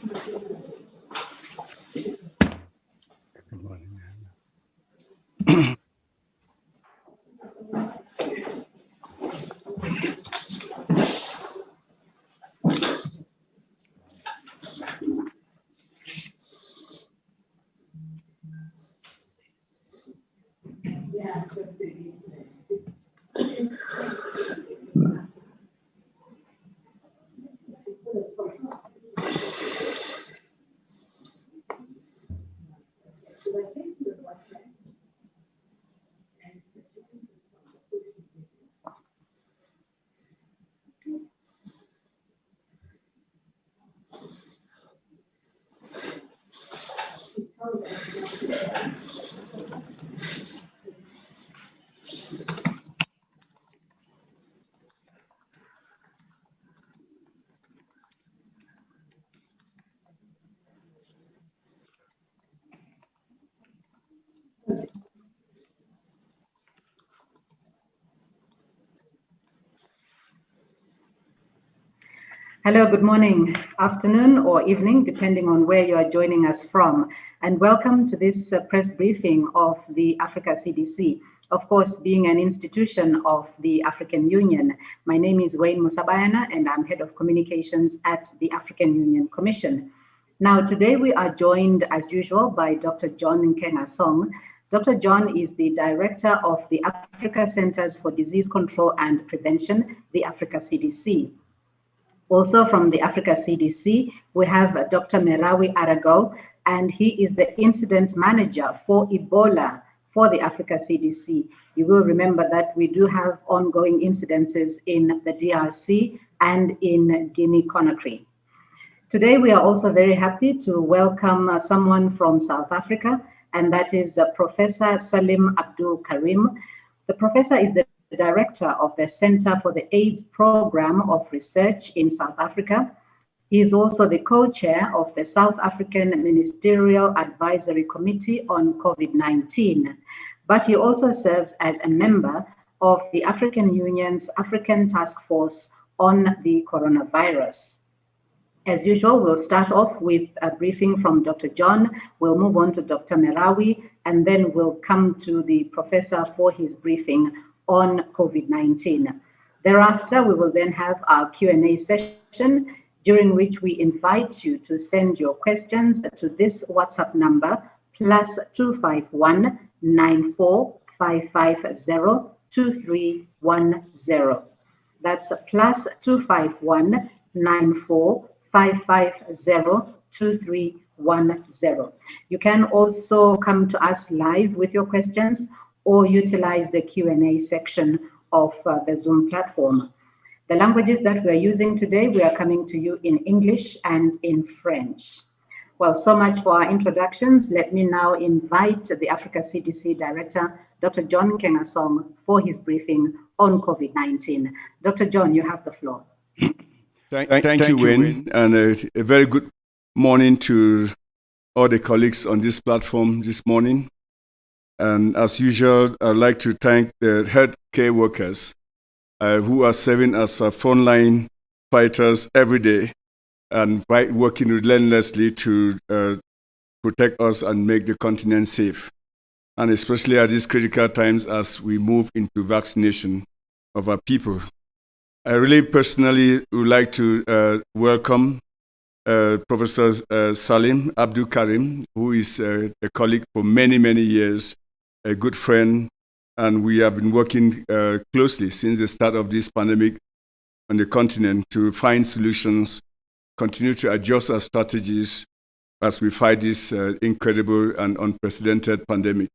Good morning. Hello, good morning, afternoon, or evening, depending on where you are joining us from. And welcome to this press briefing of the Africa CDC. Of course, being an institution of the African Union. My name is Wayne Musabayana, and I'm Head of Communications at the African Union Commission. Now, today we are joined, as usual, by Dr. John Nkengasong. Dr. John is the Director of the Africa Centers for Disease Control and Prevention, the Africa CDC. Also from the Africa CDC, we have Dr. Merawi Arago, and he is the Incident Manager for Ebola for the Africa CDC. You will remember that we do have ongoing incidences in the DRC and in Guinea-Conakry. Today, we are also very happy to welcome someone from South Africa, and that is Professor Salim Abdul Karim. The professor is the Director of the Center for the AIDS Program of Research in South Africa. He is also the co-chair of the South African Ministerial Advisory Committee on COVID-19, but he also serves as a member of the African Union's African Task Force on the Coronavirus. As usual, we'll start off with a briefing from Dr. John. We'll move on to Dr. Merawi, and then we'll come to the professor for his briefing on COVID-19. Thereafter, we will then have our Q&A session, during which we invite you to send your questions to this WhatsApp number, +251 94 2310. That's +251 94 2310. You can also come to us live with your questions or utilize the Q&A section of the Zoom platform. The languages that we are using today, we are coming to you in English and in French. Well, so much for our introductions. Let me now invite the Africa CDC Director, Dr. John Nkengasong, for his briefing on COVID-19. Dr. John, you have the floor. Thank you, Wayne, and a very good morning to all the colleagues on this platform this morning. And as usual, I'd like to thank the healthcare workers who are serving as frontline fighters every day and working relentlessly to protect us and make the continent safe. And especially at these critical times as we move into vaccination of our people. I really personally would like to welcome Professor Salim Abdul Karim, who is a colleague for many, many years, a good friend, and we have been working closely since the start of this pandemic on the continent to find solutions, continue to adjust our strategies as we fight this incredible and unprecedented pandemic.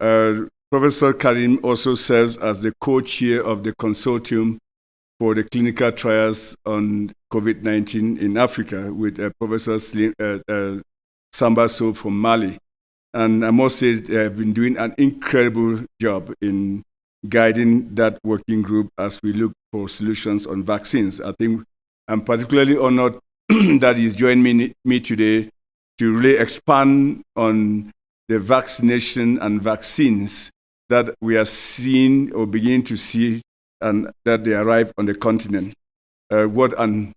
Professor Karim also serves as the co-chair of the consortium for the clinical trials on COVID-19 in Africa with Professor Samba Sow from Mali. And I must say they have been doing an incredible job in guiding that working group as we look for solutions on vaccines. I think I'm particularly honored that he's joined me today to really expand on the vaccination and vaccines that we are seeing or beginning to see and that they arrive on the continent. What an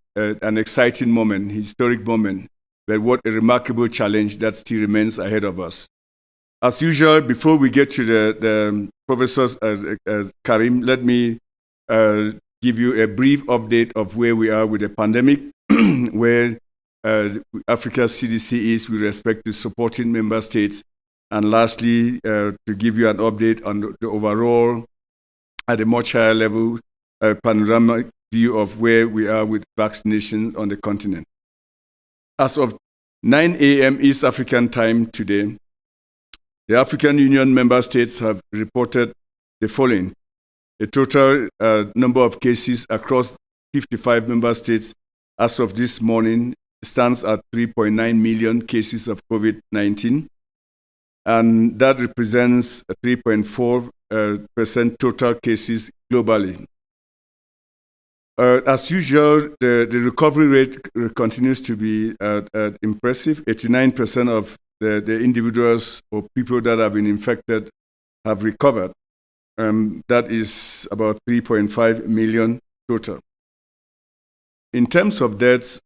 exciting moment, historic moment but what a remarkable challenge that still remains ahead of us. As usual, before we get to the professors, Karim, let me give you a brief update of where we are with the pandemic, where Africa CDC is with respect to supporting member states, and lastly, to give you an update on the overall, at a much higher level, panoramic view of where we are with vaccinations on the continent. As of 9 a.m. East African time today, the African Union member states have reported the following. The total number of cases across 55 member states as of this morning stands at 3.9 million cases of COVID-19, and that represents 3.4% total cases globally. As usual, the recovery rate continues to be impressive. 89% of the individuals or people that have been infected have recovered. That is about 3.5 million total. In terms of deaths,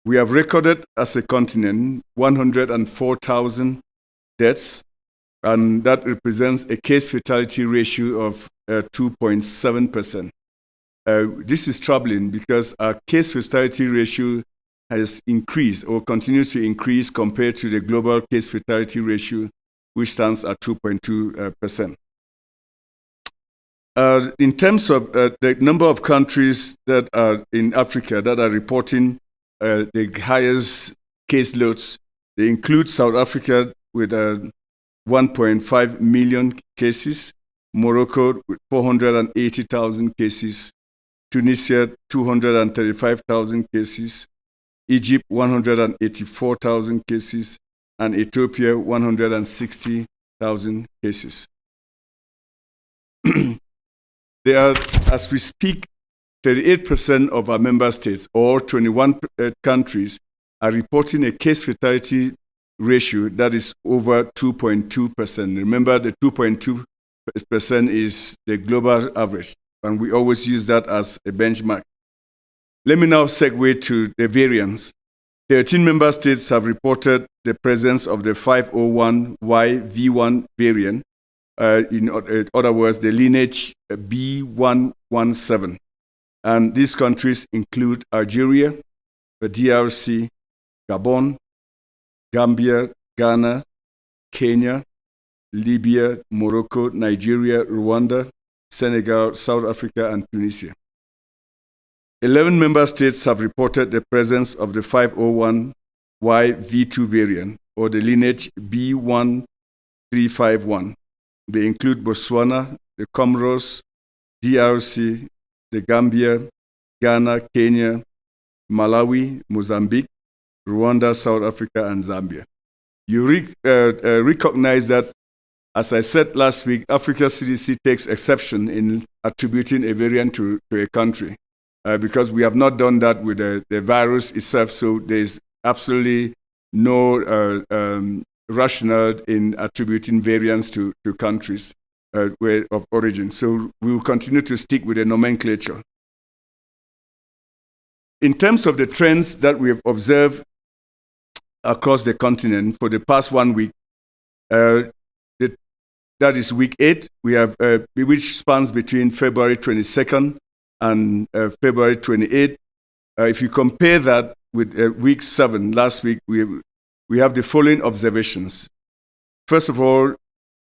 we have recorded as a continent 104,000 deaths, and that represents a case fatality ratio of 2.7%. This is troubling because our case fatality ratio has increased or continues to increase compared to the global case fatality ratio, which stands at 2.2%. In terms of the number of countries that are in Africa that are reporting the highest caseloads, they include South Africa with 1.5 million cases, Morocco with 480,000 cases, Tunisia 235,000 cases, Egypt 184,000 cases, and Ethiopia 160,000 cases. There are, as we speak, 38% of our member states, or 21 countries, are reporting a case fatality ratio that is over 2.2%. Remember, the 2.2% is the global average, and we always use that as a benchmark. Let me now segue to the variants. 13 member states have reported the presence of the 501YV1 variant, in other words, the lineage B117. And these countries include Algeria, the DRC, Gabon, Gambia, Ghana, Kenya, Libya, Morocco, Nigeria, Rwanda, Senegal, South Africa, and Tunisia. 11 member states have reported the presence of the 501YV2 variant, or the lineage B1351. They include Botswana, the Comoros, DRC, the Gambia, Ghana, Kenya, Malawi, Mozambique, Rwanda, South Africa, and Zambia. You recognize that, as I said last week, Africa CDC takes exception in attributing a variant to a country because we have not done that with the virus itself, so there's absolutely no rationale in attributing variants to countries of origin. So we will continue to stick with the nomenclature. In terms of the trends that we have observed across the continent for the past 1 week, that is week 8, we have which spans between February 22nd and February 28th. If you compare that with week 7, last week, we have the following observations. First of all,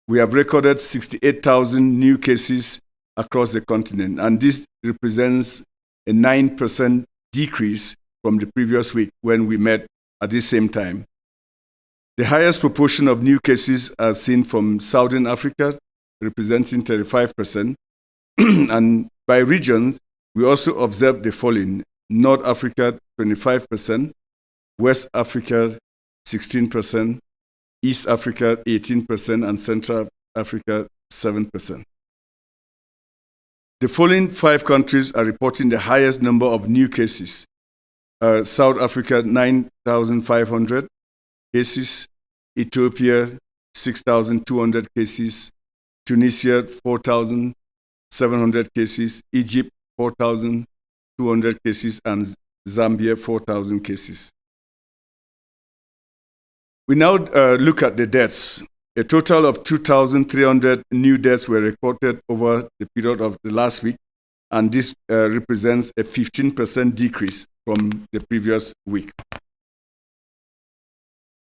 we have recorded 68,000 new cases across the continent, and this represents a 9% decrease from the previous week when we met at the same time. The highest proportion of new cases are seen from Southern Africa, representing 35%. And by region, we also observed the following: North Africa, 25%, West Africa, 16%, East Africa, 18%, and Central Africa, 7%. The following 5 countries are reporting the highest number of new cases. South Africa, 9,500 cases, Ethiopia, 6,200 cases, Tunisia, 4,700 cases, Egypt, 4,200 cases, and Zambia, 4,000 cases. We now look at the deaths. A total of 2,300 new deaths were reported over the period of the last week, and this represents a 15% decrease from the previous week.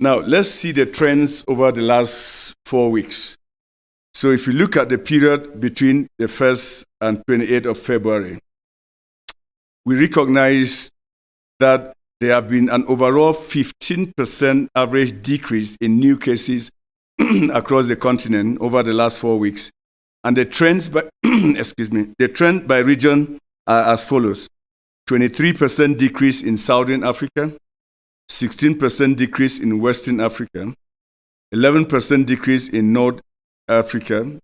Now, let's see the trends over the last 4 weeks. So if you look at the period between the 1st and 28th of February, we recognize that there have been an overall 15% average decrease in new cases across the continent over the last 4 weeks. And the trends by, the trend by region are as follows: 23% decrease in Southern Africa, 16% decrease in Western Africa, 11% decrease in Northern Africa.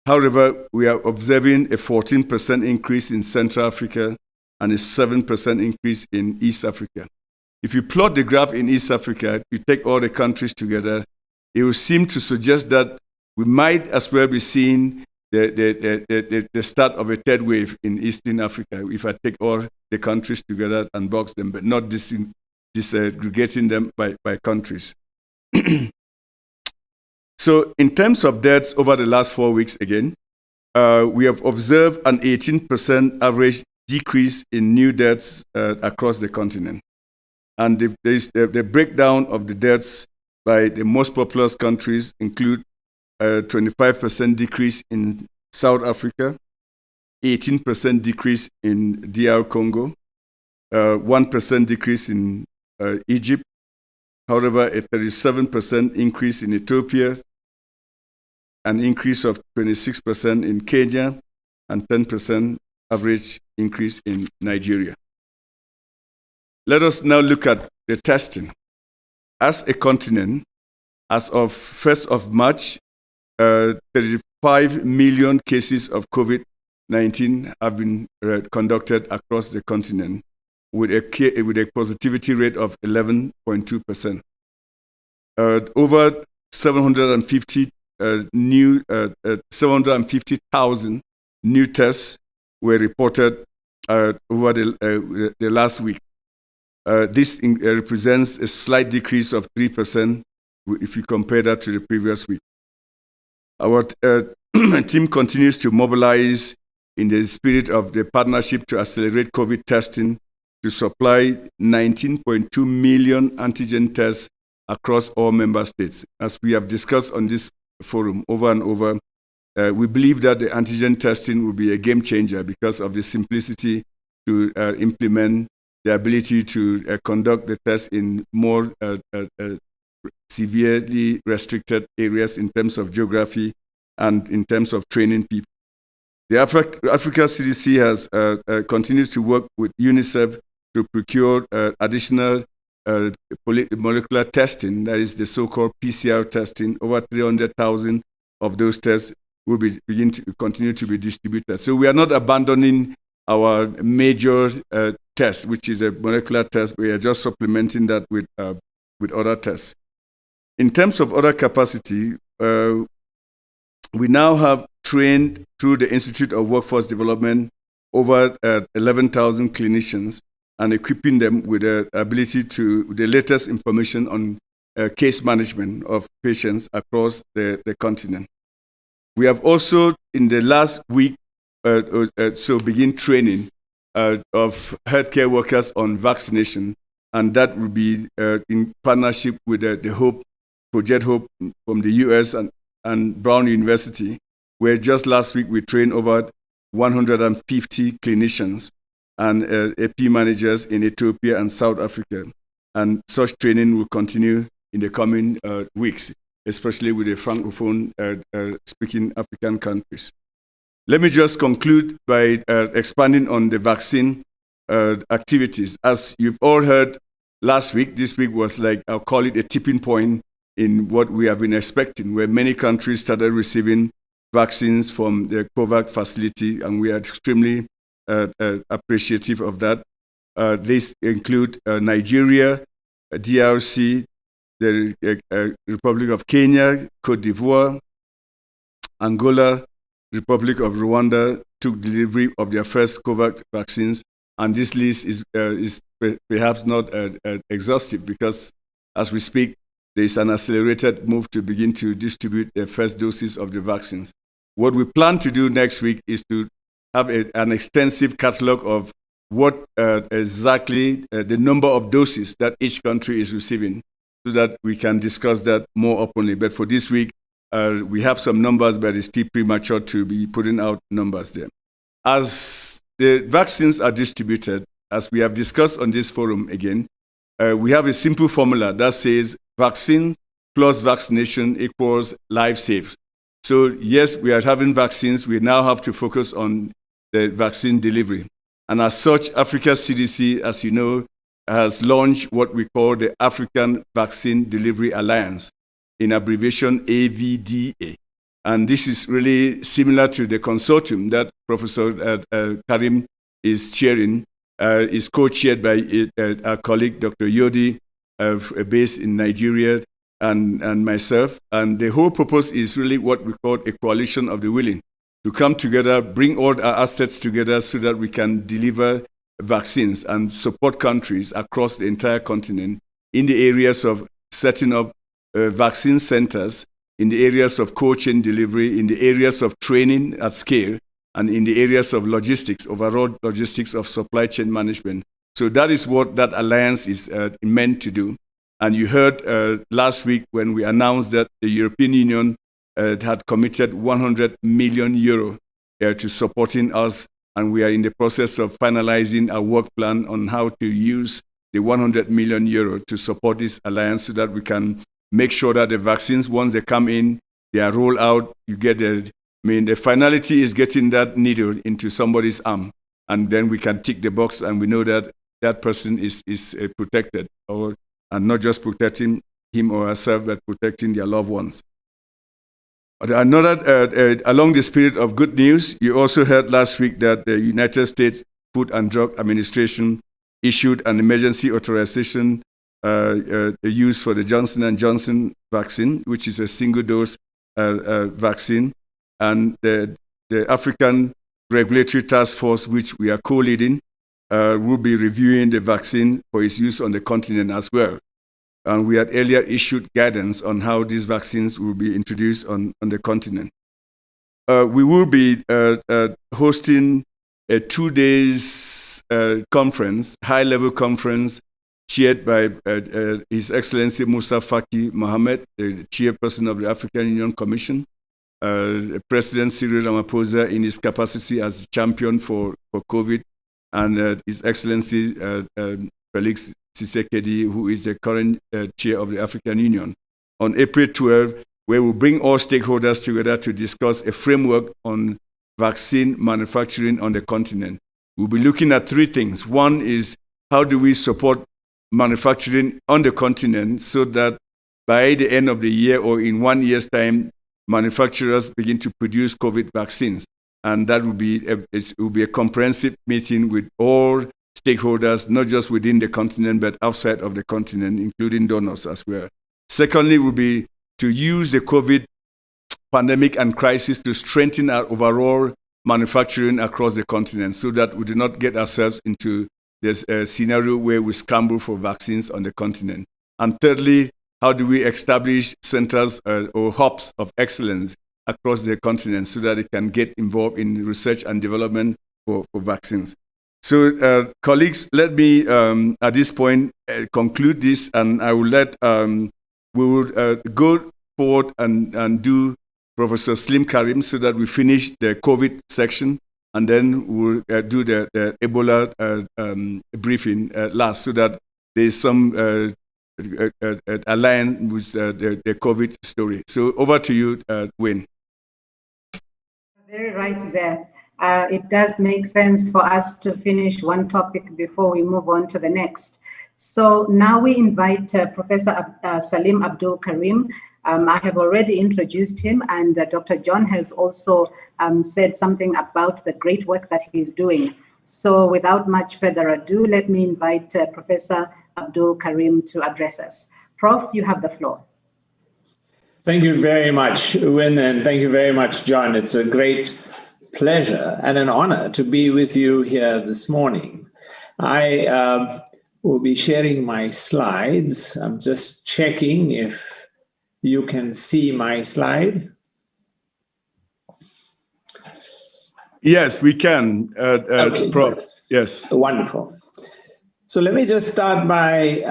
However, we are observing a 14% increase in Central Africa and a 7% increase in East Africa. If you plot the graph in East Africa, you take all the countries together, it will seem to suggest that we might as well be seeing the start of a third wave in Eastern Africa, if I take all the countries together and box them, but not disaggregating them by countries. So in terms of deaths over the last 4 weeks again, we have observed an 18% average decrease in new deaths across the continent. And the breakdown of the deaths by the most populous countries include a 25% decrease in South Africa, 18% decrease in DR Congo, 1% decrease in Egypt, however, a 37% increase in Ethiopia, an increase of 26% in Kenya, and 10% average increase in Nigeria. Let us now look at the testing. As a continent, as of 1st of March, 35 million cases of COVID-19 have been conducted across the continent with a positivity rate of 11.2%. Over 750,000 new tests were reported over the last week. This represents a slight decrease of 3% if you compare that to the previous week. Our team continues to mobilize in the spirit of the partnership to accelerate COVID testing to supply 19.2 million antigen tests across all member states. As we have discussed on this forum over and over, we believe that the antigen testing will be a game changer because of the simplicity to implement, the ability to conduct the test in more severely restricted areas in terms of geography and in terms of training people. The Africa CDC has continued to work with UNICEF to procure additional molecular testing, that is the so-called PCR testing. Over 300,000 of those tests will continue to be distributed. So we are not abandoning our major test, which is a molecular test. We are just supplementing that with other tests. In terms of other capacity, we now have trained through the Institute of Workforce Development over 11,000 clinicians and equipping them with the ability to the latest information on case management of patients across the continent. We have also, in the last week, begin training of healthcare workers on vaccination, and that will be in partnership with the Project Hope from the US and Brown University, where just last week we trained over 150 clinicians and AP managers in Ethiopia and South Africa. And such training will continue in the coming weeks, especially with the Francophone speaking African countries. Let me just conclude by expanding on the vaccine activities. As you've all heard last week, this week was like, I'll call it a tipping point in what we have been expecting, where many countries started receiving vaccines from the Covert facility, and we are extremely appreciative of that. These include Nigeria, DRC, the Republic of Kenya, Cote d'Ivoire, Angola, Republic of Rwanda took delivery of their first Covert vaccines, and this list is perhaps not exhaustive because as we speak, there is an accelerated move to begin to distribute the first doses of the vaccines. What we plan to do next week is to have an extensive catalog of what exactly the number of doses that each country is receiving, so that we can discuss that more openly. But for this week, we have some numbers, but it's still premature to be putting out numbers there. As the vaccines are distributed, as we have discussed on this forum again, we have a simple formula that says vaccine plus vaccination equals life saved. So yes, we are having vaccines. We now have to focus on the vaccine delivery. And as such, Africa CDC, as you know, has launched what we call the African Vaccine Delivery Alliance, in abbreviation AVDA. And this is really similar to the consortium that Professor Karim is chairing, is co-chaired by our colleague, Dr. Yodi, based in Nigeria, and myself. And the whole purpose is really what we call a coalition of the willing, to come together, bring all our assets together so that we can deliver vaccines and support countries across the entire continent in the areas of setting up vaccine centers, in the areas of cold chain delivery, in the areas of training at scale, and in the areas of logistics, overall logistics of supply chain management. So that is what that alliance is meant to do. And you heard last week when we announced that the European Union had committed 100 million euro to supporting us, and we are in the process of finalizing a work plan on how to use the 100 million euro to support this alliance so that we can make sure that the vaccines, once they come in, they are rolled out, you get the finality is getting that needle into somebody's arm, and then we can tick the box and we know that that person is protected, and not just protecting him or herself, but protecting their loved ones. Another, along the spirit of good news, you also heard last week that the United States Food and Drug Administration issued an emergency authorization use for the Johnson & Johnson vaccine, which is a single-dose vaccine. And the African Regulatory Task Force, which we are co-leading, will be reviewing the vaccine for its use on the continent as well. And we had earlier issued guidance on how these vaccines will be introduced on the continent. We will be hosting a 2 days conference, high-level conference, chaired by His Excellency Musa Faki Mohammed, the chairperson of the African Union Commission, President Cyril Ramaphosa in his capacity as champion for COVID, and His Excellency Felix Tshisekedi, who is the current chair of the African Union, on April 12, where we'll bring all stakeholders together to discuss a framework on vaccine manufacturing on the continent. We'll be looking at three things. One is, how do we support manufacturing on the continent so that by the end of the year or in 1 year's time, manufacturers begin to produce COVID vaccines. And that will be a comprehensive meeting with all stakeholders, not just within the continent, but outside of the continent, including donors as well. Secondly, will be to use the COVID pandemic and crisis to strengthen our overall manufacturing across the continent so that we do not get ourselves into this scenario where we scramble for vaccines on the continent. And thirdly, how do we establish centers or hubs of excellence across the continent so that it can get involved in research and development for vaccines? So, colleagues, let me at this point conclude this, and I will let we will go forward and do Professor Salim Karim so that we finish the COVID section, and then we'll do the Ebola briefing last, so that there is some alliance with the COVID story. So over to you, Wayne. Very right there. It does make sense for us to finish one topic before we move on to the next. So now we invite Professor Salim Abdul Karim. I have already introduced him, and Dr. John has also said something about the great work that he's doing. So without much further ado, let me invite Professor Abdul Karim to address us. Prof, you have the floor. Thank you very much, Wynne, and thank you very much, John. It's a great pleasure and an honor to be with you here this morning. I will be sharing my slides. I'm just checking if you can see my slide. Yes, we can. Okay, Prof. Yes. Wonderful. So let me just start by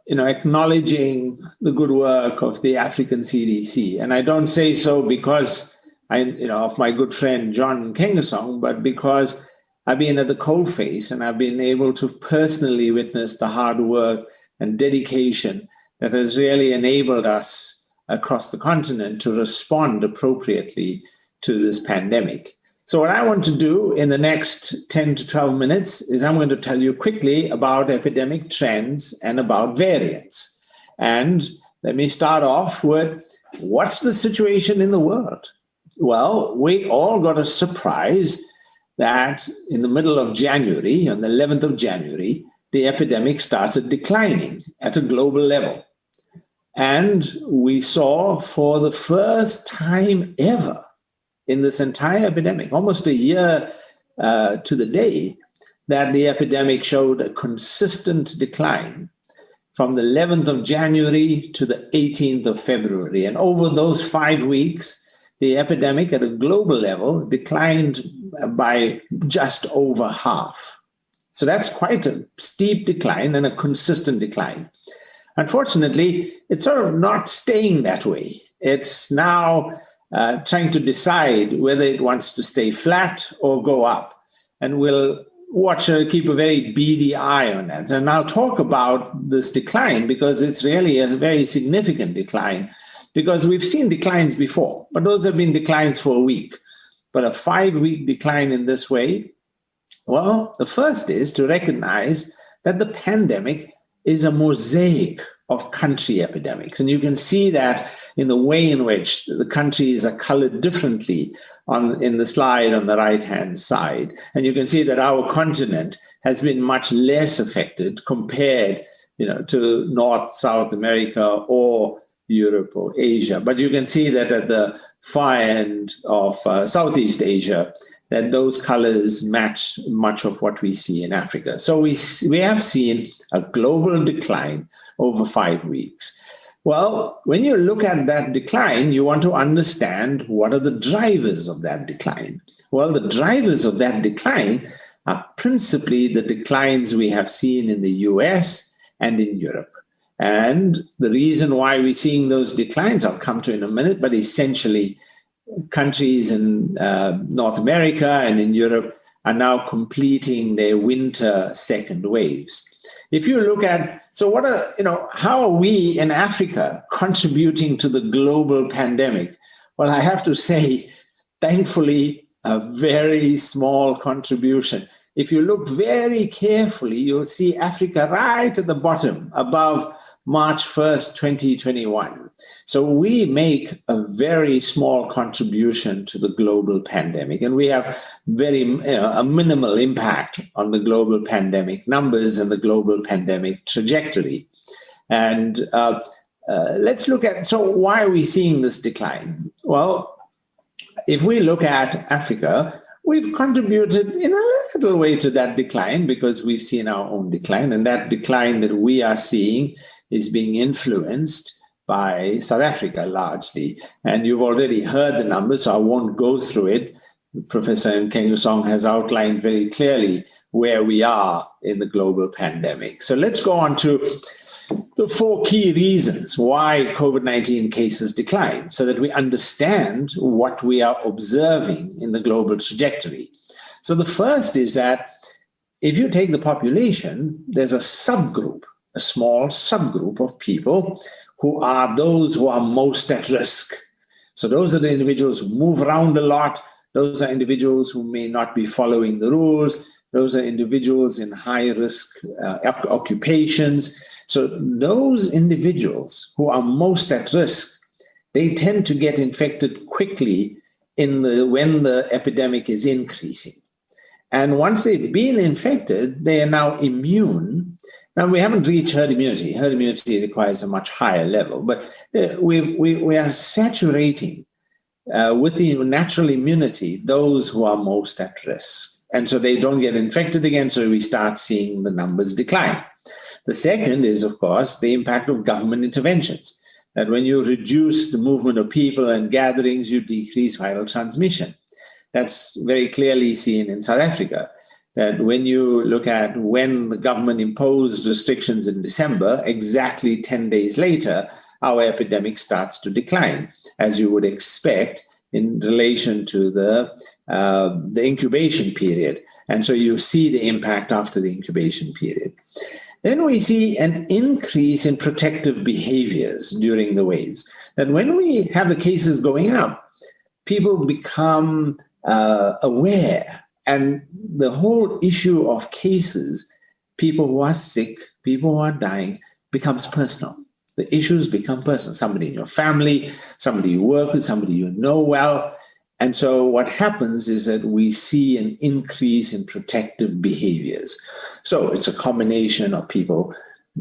acknowledging the good work of the African CDC, and I don't say so because of my good friend John Kengasong, but because I've been at the coalface and I've been able to personally witness the hard work and dedication that has really enabled us across the continent to respond appropriately to this pandemic. So what I want to do in the next 10 to 12 minutes is I'm going to tell you quickly about epidemic trends and about variants. And let me start off with, what's the situation in the world? Well, we all got a surprise that in the middle of January, on the 11th of January, the epidemic started declining at a global level. And we saw for the first time ever in this entire epidemic, almost a year to the day, that the epidemic showed a consistent decline from the 11th of January to the 18th of February. And over those 5 weeks, the epidemic at a global level declined by just over half. So that's quite a steep decline and a consistent decline. Unfortunately, it's sort of not staying that way. It's now trying to decide whether it wants to stay flat or go up. And we'll keep a very beady eye on that. And I'll talk about this decline because it's really a very significant decline, because we've seen declines before, but those have been declines for a week. But a 5-week decline in this way, well, the first is to recognize that the pandemic is a mosaic of country epidemics. And you can see that in the way in which the countries are colored differently in the slide on the right-hand side. And you can see that our continent has been much less affected compared to North, South America, or Europe or Asia. But you can see that at the far end of Southeast Asia, that those colors match much of what we see in Africa. So we have seen a global decline over 5 weeks. Well, when you look at that decline, you want to understand what are the drivers of that decline. Well, the drivers of that decline are principally the declines we have seen in the US and in Europe. And the reason why we're seeing those declines, I'll come to in a minute, but essentially countries in North America and in Europe are now completing their winter second waves. If you look at, how are we in Africa contributing to the global pandemic? Well, I have to say, thankfully, a very small contribution. If you look very carefully, you'll see Africa right at the bottom, above March 1st, 2021. So we make a very small contribution to the global pandemic, and we have a minimal impact on the global pandemic numbers and the global pandemic trajectory. And let's look at, so why are we seeing this decline? Well, if we look at Africa, we've contributed in a little way to that decline because we've seen our own decline, and that decline that we are seeing is being influenced by South Africa largely. And you've already heard the numbers, so I won't go through it. Professor Nkengasong has outlined very clearly where we are in the global pandemic. So let's go on to the 4 key reasons why COVID-19 cases decline so that we understand what we are observing in the global trajectory. So the first is that if you take the population, there's a subgroup, a small subgroup of people who are those who are most at risk. So those are the individuals who move around a lot. Those are individuals who may not be following the rules. Those are individuals in high-risk occupations. So those individuals who are most at risk, they tend to get infected quickly when the epidemic is increasing. And once they've been infected, they are now immune. Now, we haven't reached herd immunity. Herd immunity requires a much higher level, but we are saturating with the natural immunity those who are most at risk. And so they don't get infected again, so we start seeing the numbers decline. The second is, of course, the impact of government interventions, that when you reduce the movement of people and gatherings, you decrease viral transmission. That's very clearly seen in South Africa, that when you look at when the government imposed restrictions in December, exactly 10 days later, our epidemic starts to decline, as you would expect in relation to the incubation period. And so you see the impact after the incubation period. Then we see an increase in protective behaviors during the waves. That when we have the cases going up, people become aware. And the whole issue of cases, people who are sick, people who are dying, becomes personal. The issues become personal. Somebody in your family, somebody you work with, somebody you know well. And so what happens is that we see an increase in protective behaviors. So it's a combination of people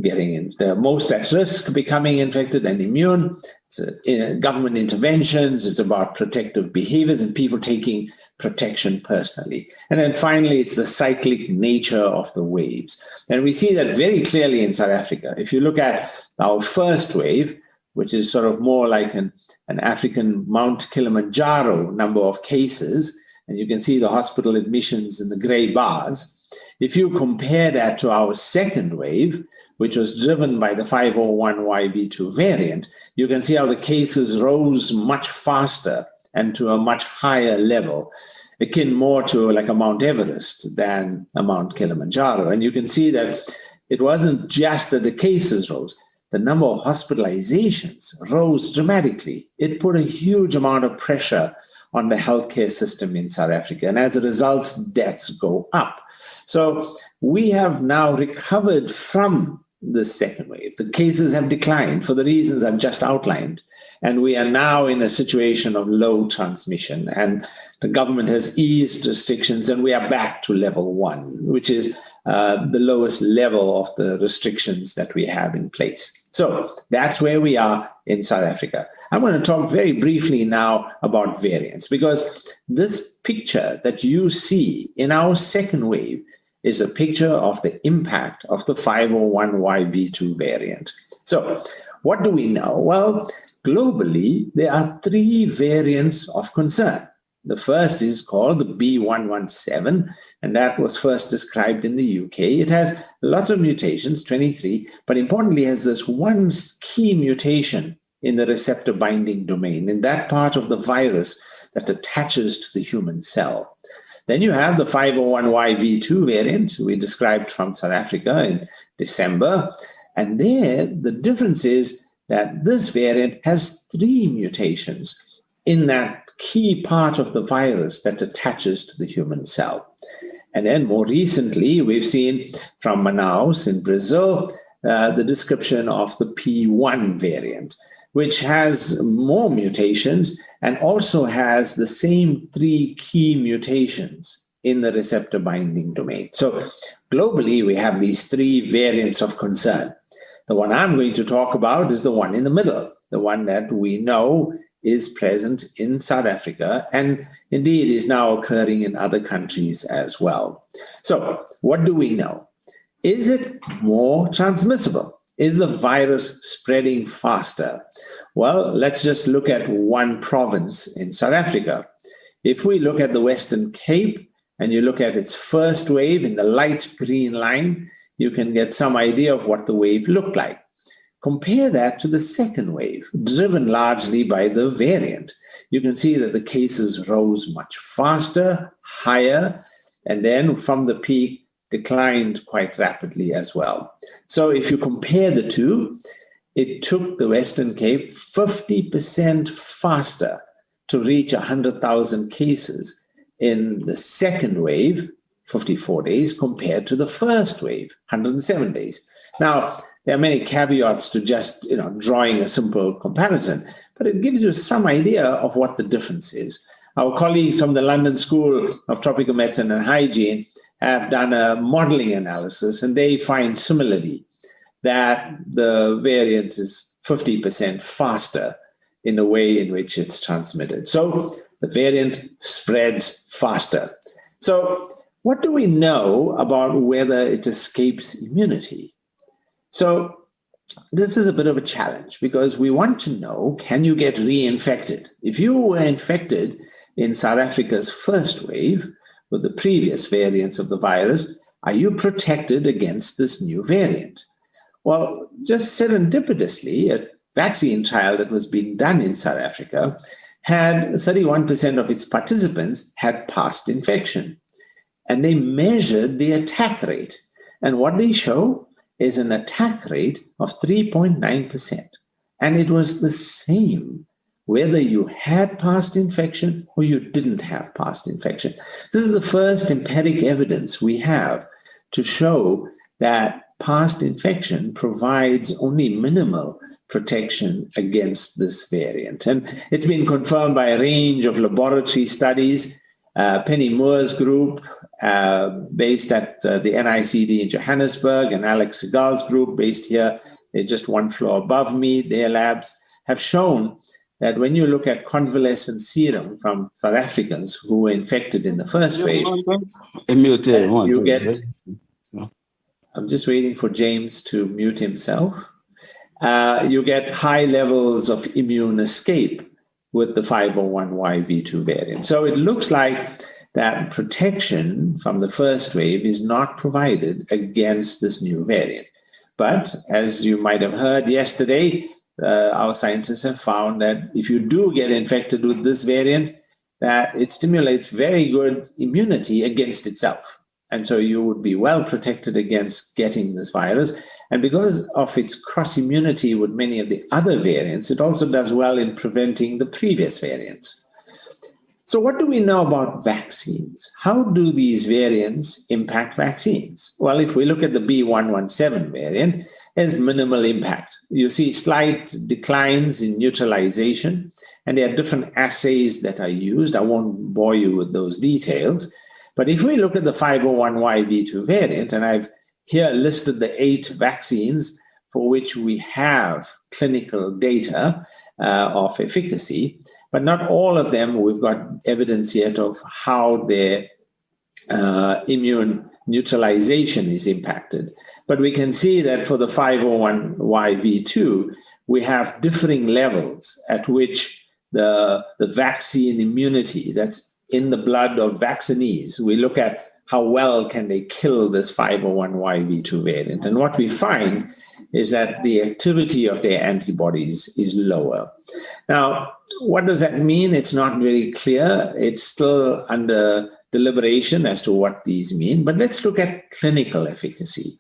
getting the most at risk, becoming infected and immune. It's government interventions. It's about protective behaviors and people taking protection personally. And then finally, it's the cyclic nature of the waves. And we see that very clearly in South Africa. If you look at our first wave, which is sort of more like an African Mount Kilimanjaro number of cases, and you can see the hospital admissions in the gray bars. If you compare that to our second wave, which was driven by the 501YB2 variant, you can see how the cases rose much faster and to a much higher level, akin more to like a Mount Everest than a Mount Kilimanjaro. And you can see that it wasn't just that the cases rose. The number of hospitalizations rose dramatically. It put a huge amount of pressure on the healthcare system in South Africa. And as a result, deaths go up. So we have now recovered from the second wave. The cases have declined for the reasons I've just outlined. And we are now in a situation of low transmission. And the government has eased restrictions and we are back to level 1, which is the lowest level of the restrictions that we have in place. So that's where we are in South Africa. I'm going to talk very briefly now about variants, because this picture that you see in our second wave is a picture of the impact of the 501YB2 variant. So what do we know? Well, globally, there are 3 variants of concern. The first is called the B117, and that was first described in the UK. It has lots of mutations, 23, but importantly has this one key mutation in the receptor binding domain, in that part of the virus that attaches to the human cell. Then you have the 501YV2 variant we described from South Africa in December. And there, the difference is that this variant has 3 mutations in that key part of the virus that attaches to the human cell. And then more recently, we've seen from Manaus in Brazil, the description of the P1 variant, which has more mutations and also has the same 3 key mutations in the receptor binding domain. So globally, we have these 3 variants of concern. The one I'm going to talk about is the one in the middle, the one that we know is present in South Africa and indeed is now occurring in other countries as well. So what do we know? Is it more transmissible? Is the virus spreading faster? Well, let's just look at one province in South Africa. If we look at the Western Cape and you look at its first wave in the light green line, you can get some idea of what the wave looked like. Compare that to the second wave, driven largely by the variant. You can see that the cases rose much faster, higher, and then from the peak declined quite rapidly as well. So if you compare the two, it took the Western Cape 50% faster to reach 100,000 cases in the second wave, 54 days, compared to the first wave, 107 days. Now, there are many caveats to just drawing a simple comparison, but it gives you some idea of what the difference is. Our colleagues from the London School of Tropical Medicine and Hygiene have done a modeling analysis, and they find similarly that the variant is 50% faster in the way in which it's transmitted. So the variant spreads faster. So what do we know about whether it escapes immunity? So this is a bit of a challenge because we want to know, can you get reinfected? If you were infected in South Africa's first wave with the previous variants of the virus, are you protected against this new variant? Well, just serendipitously, a vaccine trial that was being done in South Africa had 31% of its participants had past infection. And they measured the attack rate. And what they show is an attack rate of 3.9%. And it was the same whether you had past infection or you didn't have past infection. This is the first empiric evidence we have to show that past infection provides only minimal protection against this variant. And it's been confirmed by a range of laboratory studies. Penny Moore's group, based at the NICD in Johannesburg, and Alex Segal's group, based here, they're just one floor above me, their labs have shown that when you look at convalescent serum from South Africans who were infected in the first wave, you get... I'm just waiting for James to mute himself. You get high levels of immune escape with the 501YV2 variant. So it looks like that protection from the first wave is not provided against this new variant. But as you might have heard yesterday, our scientists have found that if you do get infected with this variant, that it stimulates very good immunity against itself. And so you would be well protected against getting this virus. And because of its cross-immunity with many of the other variants, it also does well in preventing the previous variants. So what do we know about vaccines? How do these variants impact vaccines? Well, if we look at the B117 variant, there's minimal impact. You see slight declines in neutralization, and there are different assays that are used. I won't bore you with those details. But if we look at the 501YV2 variant, and I've here listed the 8 vaccines for which we have clinical data of efficacy, but not all of them we've got evidence yet of how their immune neutralization is impacted. But we can see that for the 501YV2, we have differing levels at which the vaccine immunity that's in the blood of vaccinees, we look at how well can they kill this 501YV2 variant. And what we find is that the activity of their antibodies is lower. Now, what does that mean? It's not very clear. It's still under deliberation as to what these mean. But let's look at clinical efficacy.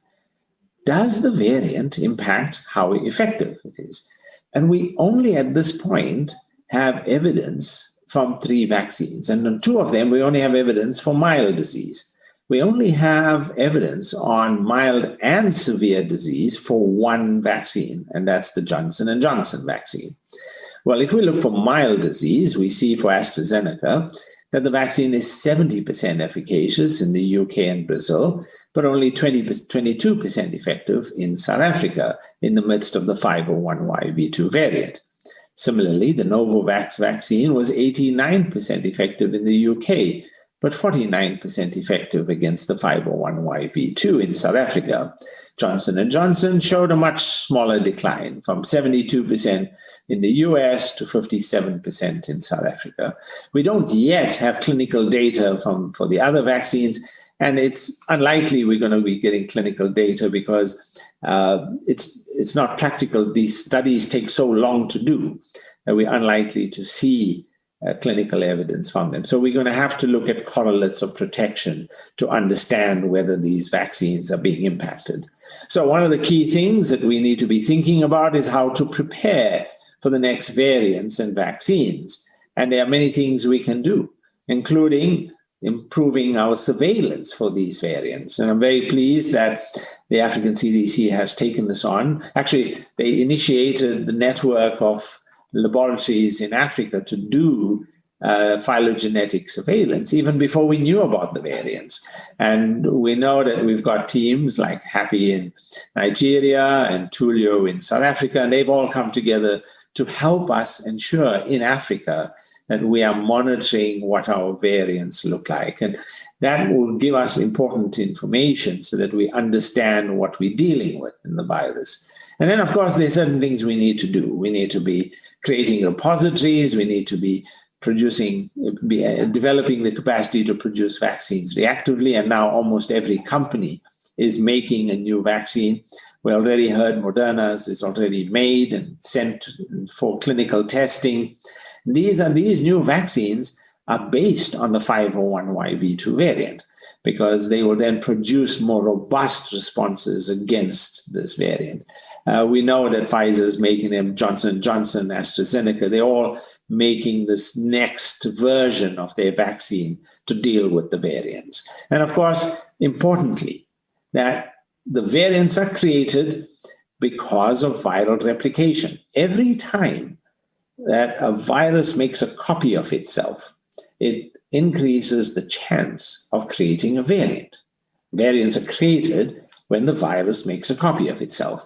Does the variant impact how effective it is? And we only at this point have evidence from 3 vaccines. And on 2 of them, we only have evidence for mild disease. We only have evidence on mild and severe disease for 1 vaccine, and that's the Johnson & Johnson vaccine. Well, if we look for mild disease, we see for AstraZeneca that the vaccine is 70% efficacious in the UK and Brazil, but only 22% effective in South Africa in the midst of the 501YV2 variant. Similarly, the Novavax vaccine was 89% effective in the UK, but 49% effective against the 501YV2 in South Africa. Johnson & Johnson showed a much smaller decline from 72% in the US to 57% in South Africa. We don't yet have clinical data for the other vaccines, and it's unlikely we're going to be getting clinical data because it's not practical. These studies take so long to do that we're unlikely to see clinical evidence from them. So we're going to have to look at correlates of protection to understand whether these vaccines are being impacted. So one of the key things that we need to be thinking about is how to prepare for the next variants and vaccines. And there are many things we can do, including improving our surveillance for these variants. And I'm very pleased that the African CDC has taken this on. Actually, they initiated the network of laboratories in Africa to do phylogenetic surveillance even before we knew about the variants. And we know that we've got teams like Happy in Nigeria and Tulio in South Africa, and they've all come together to help us ensure in Africa that we are monitoring what our variants look like. And that will give us important information so that we understand what we're dealing with in the virus. And then, of course, there's certain things we need to do. We need to be creating repositories. We need to be developing the capacity to produce vaccines reactively. And now almost every company is making a new vaccine. We already heard Moderna's is already made and sent for clinical testing. These new vaccines are based on the 501YV2 variant, because they will then produce more robust responses against this variant. We know that Pfizer is making them, Johnson & Johnson, AstraZeneca, they're all making this next version of their vaccine to deal with the variants. And of course, importantly, that the variants are created because of viral replication. Every time that a virus makes a copy of itself, it increases the chance of creating a variant. Variants are created when the virus makes a copy of itself.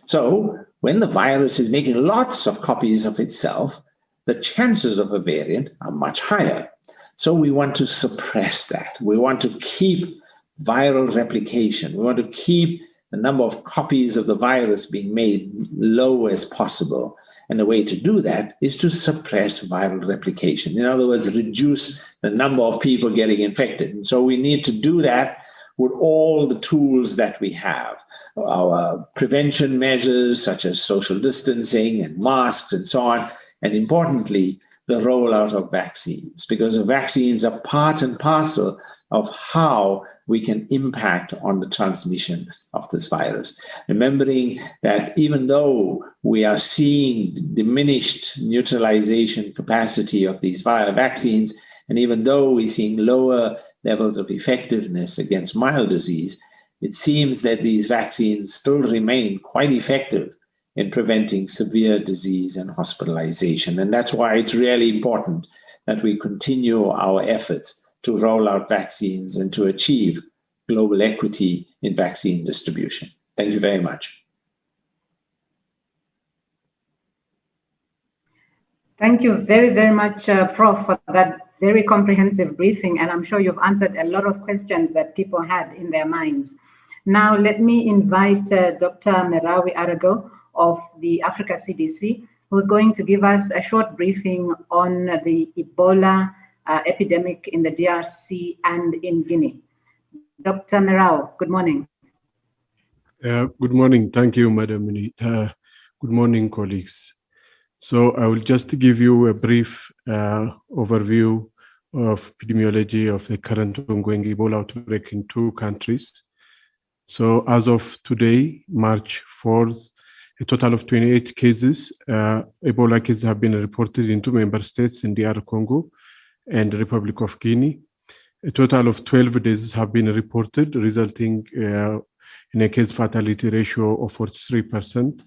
So when the virus is making lots of copies of itself, the chances of a variant are much higher. So we want to suppress that. We want to keep viral replication. We want to keep the number of copies of the virus being made low as possible. And the way to do that is to suppress viral replication. In other words, reduce the number of people getting infected. And so we need to do that with all the tools that we have. Our prevention measures, such as social distancing and masks and so on. And importantly, the rollout of vaccines, because the vaccines are part and parcel of how we can impact on the transmission of this virus. Remembering that even though we are seeing diminished neutralization capacity of these vaccines, and even though we're seeing lower levels of effectiveness against mild disease, it seems that these vaccines still remain quite effective in preventing severe disease and hospitalization. And that's why it's really important that we continue our efforts to roll out vaccines and to achieve global equity in vaccine distribution. Thank you very much. Thank you very, very much, Prof, for that very comprehensive briefing. And I'm sure you've answered a lot of questions that people had in their minds. Now, let me invite Dr. Merawi Arago of the Africa CDC, who's going to give us a short briefing on the Ebola epidemic in the DRC and in Guinea. Dr. Merawi, good morning. Good morning. Thank you, Madam Minita. Good morning, colleagues. So I will just give you a brief overview of epidemiology of the current ongoing Ebola outbreak in 2 countries. So as of today, March 4th, a total of 28 cases, Ebola cases have been reported in 2 member states in DR Congo and the Republic of Guinea. A total of 12 deaths have been reported, resulting in a case fatality ratio of 43%.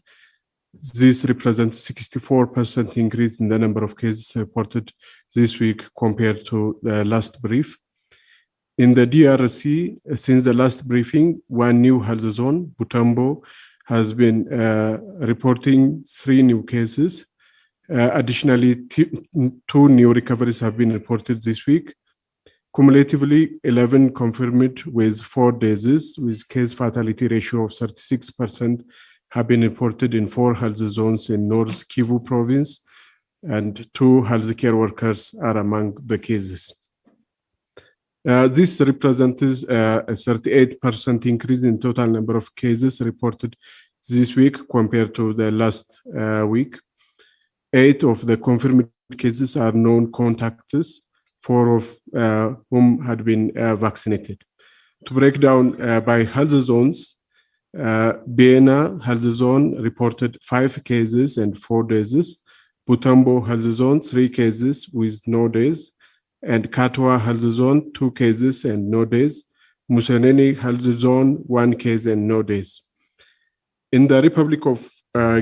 This represents 64% increase in the number of cases reported this week compared to the last brief. In the DRC, since the last briefing, 1 new health zone, Butembo, has been reporting 3 new cases. Additionally, 2 new recoveries have been reported this week. Cumulatively, 11 confirmed with 4 deaths, with case fatality ratio of 36%, have been reported in 4 health zones in North Kivu province, and 2 healthcare workers are among the cases. This represents a 38% increase in total number of cases reported this week compared to the last week. 8 of the confirmed cases are known contacts, 4 of whom had been vaccinated. To break down by health zones, Biena Health Zone reported 5 cases and 4 deaths. Butembo Health Zone, 3 cases with no deaths. And Katwa Health Zone, 2 cases and no deaths. Museneni Health Zone, 1 case and no deaths. In the Republic of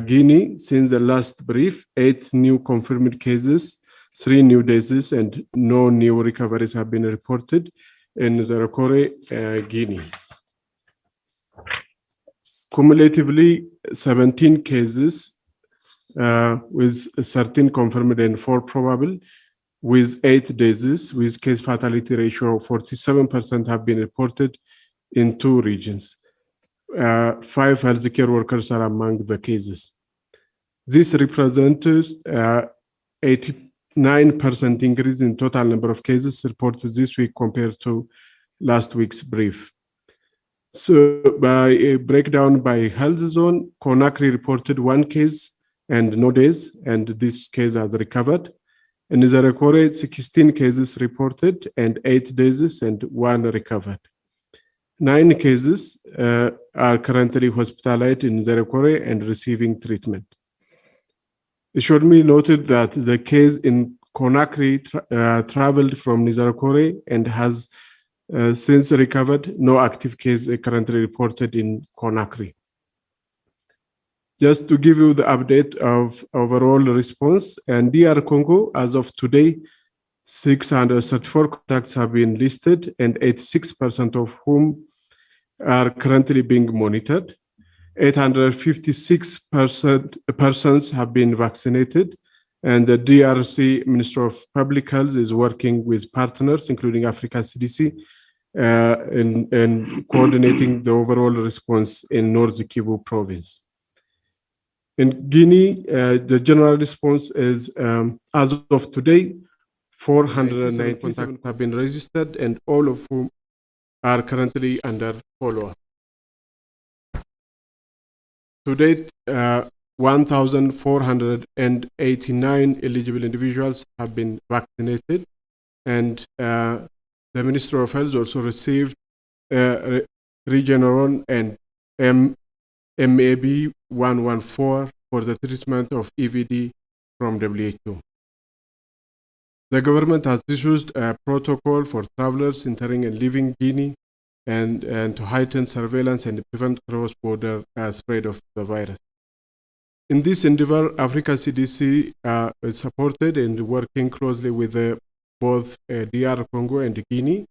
Guinea, since the last brief, 8 new confirmed cases, 3 new deaths, and no new recoveries have been reported in the Rokore, Guinea. Cumulatively, 17 cases with 13 confirmed and 4 probable, with 8 deaths, with case fatality ratio of 47% have been reported in 2 regions. 5 healthcare workers are among the cases. This represents 89% increase in total number of cases reported this week compared to last week's brief. So by a breakdown by health zone, Conakry reported 1 case and no deaths, and this case has recovered. In Nigeria, 16 cases reported and 8 deaths and 1 recovered. 9 cases are currently hospitalized in Nigeria and receiving treatment. It should be noted that the case in Conakry traveled from Nigeria and has since recovered. No active case currently reported in Conakry. Just to give you the update of overall response, and DR Congo, as of today, 634 contacts have been listed, and 86% of whom are currently being monitored. 856 persons have been vaccinated, and the DRC Minister of Public Health is working with partners, including Africa CDC, in coordinating the overall response in North Kivu province. In Guinea, the general response is, as of today, 497 have been registered, and all of whom are currently under follow-up. To date, 1,489 eligible individuals have been vaccinated, and the Minister of Health also received Regeneron and MAB 114 for the treatment of EVD from WHO. The government has issued a protocol for travelers entering and leaving Guinea and to heighten surveillance and prevent cross-border spread of the virus. In this endeavor, Africa CDC is supported and working closely with both DR Congo and Guinea.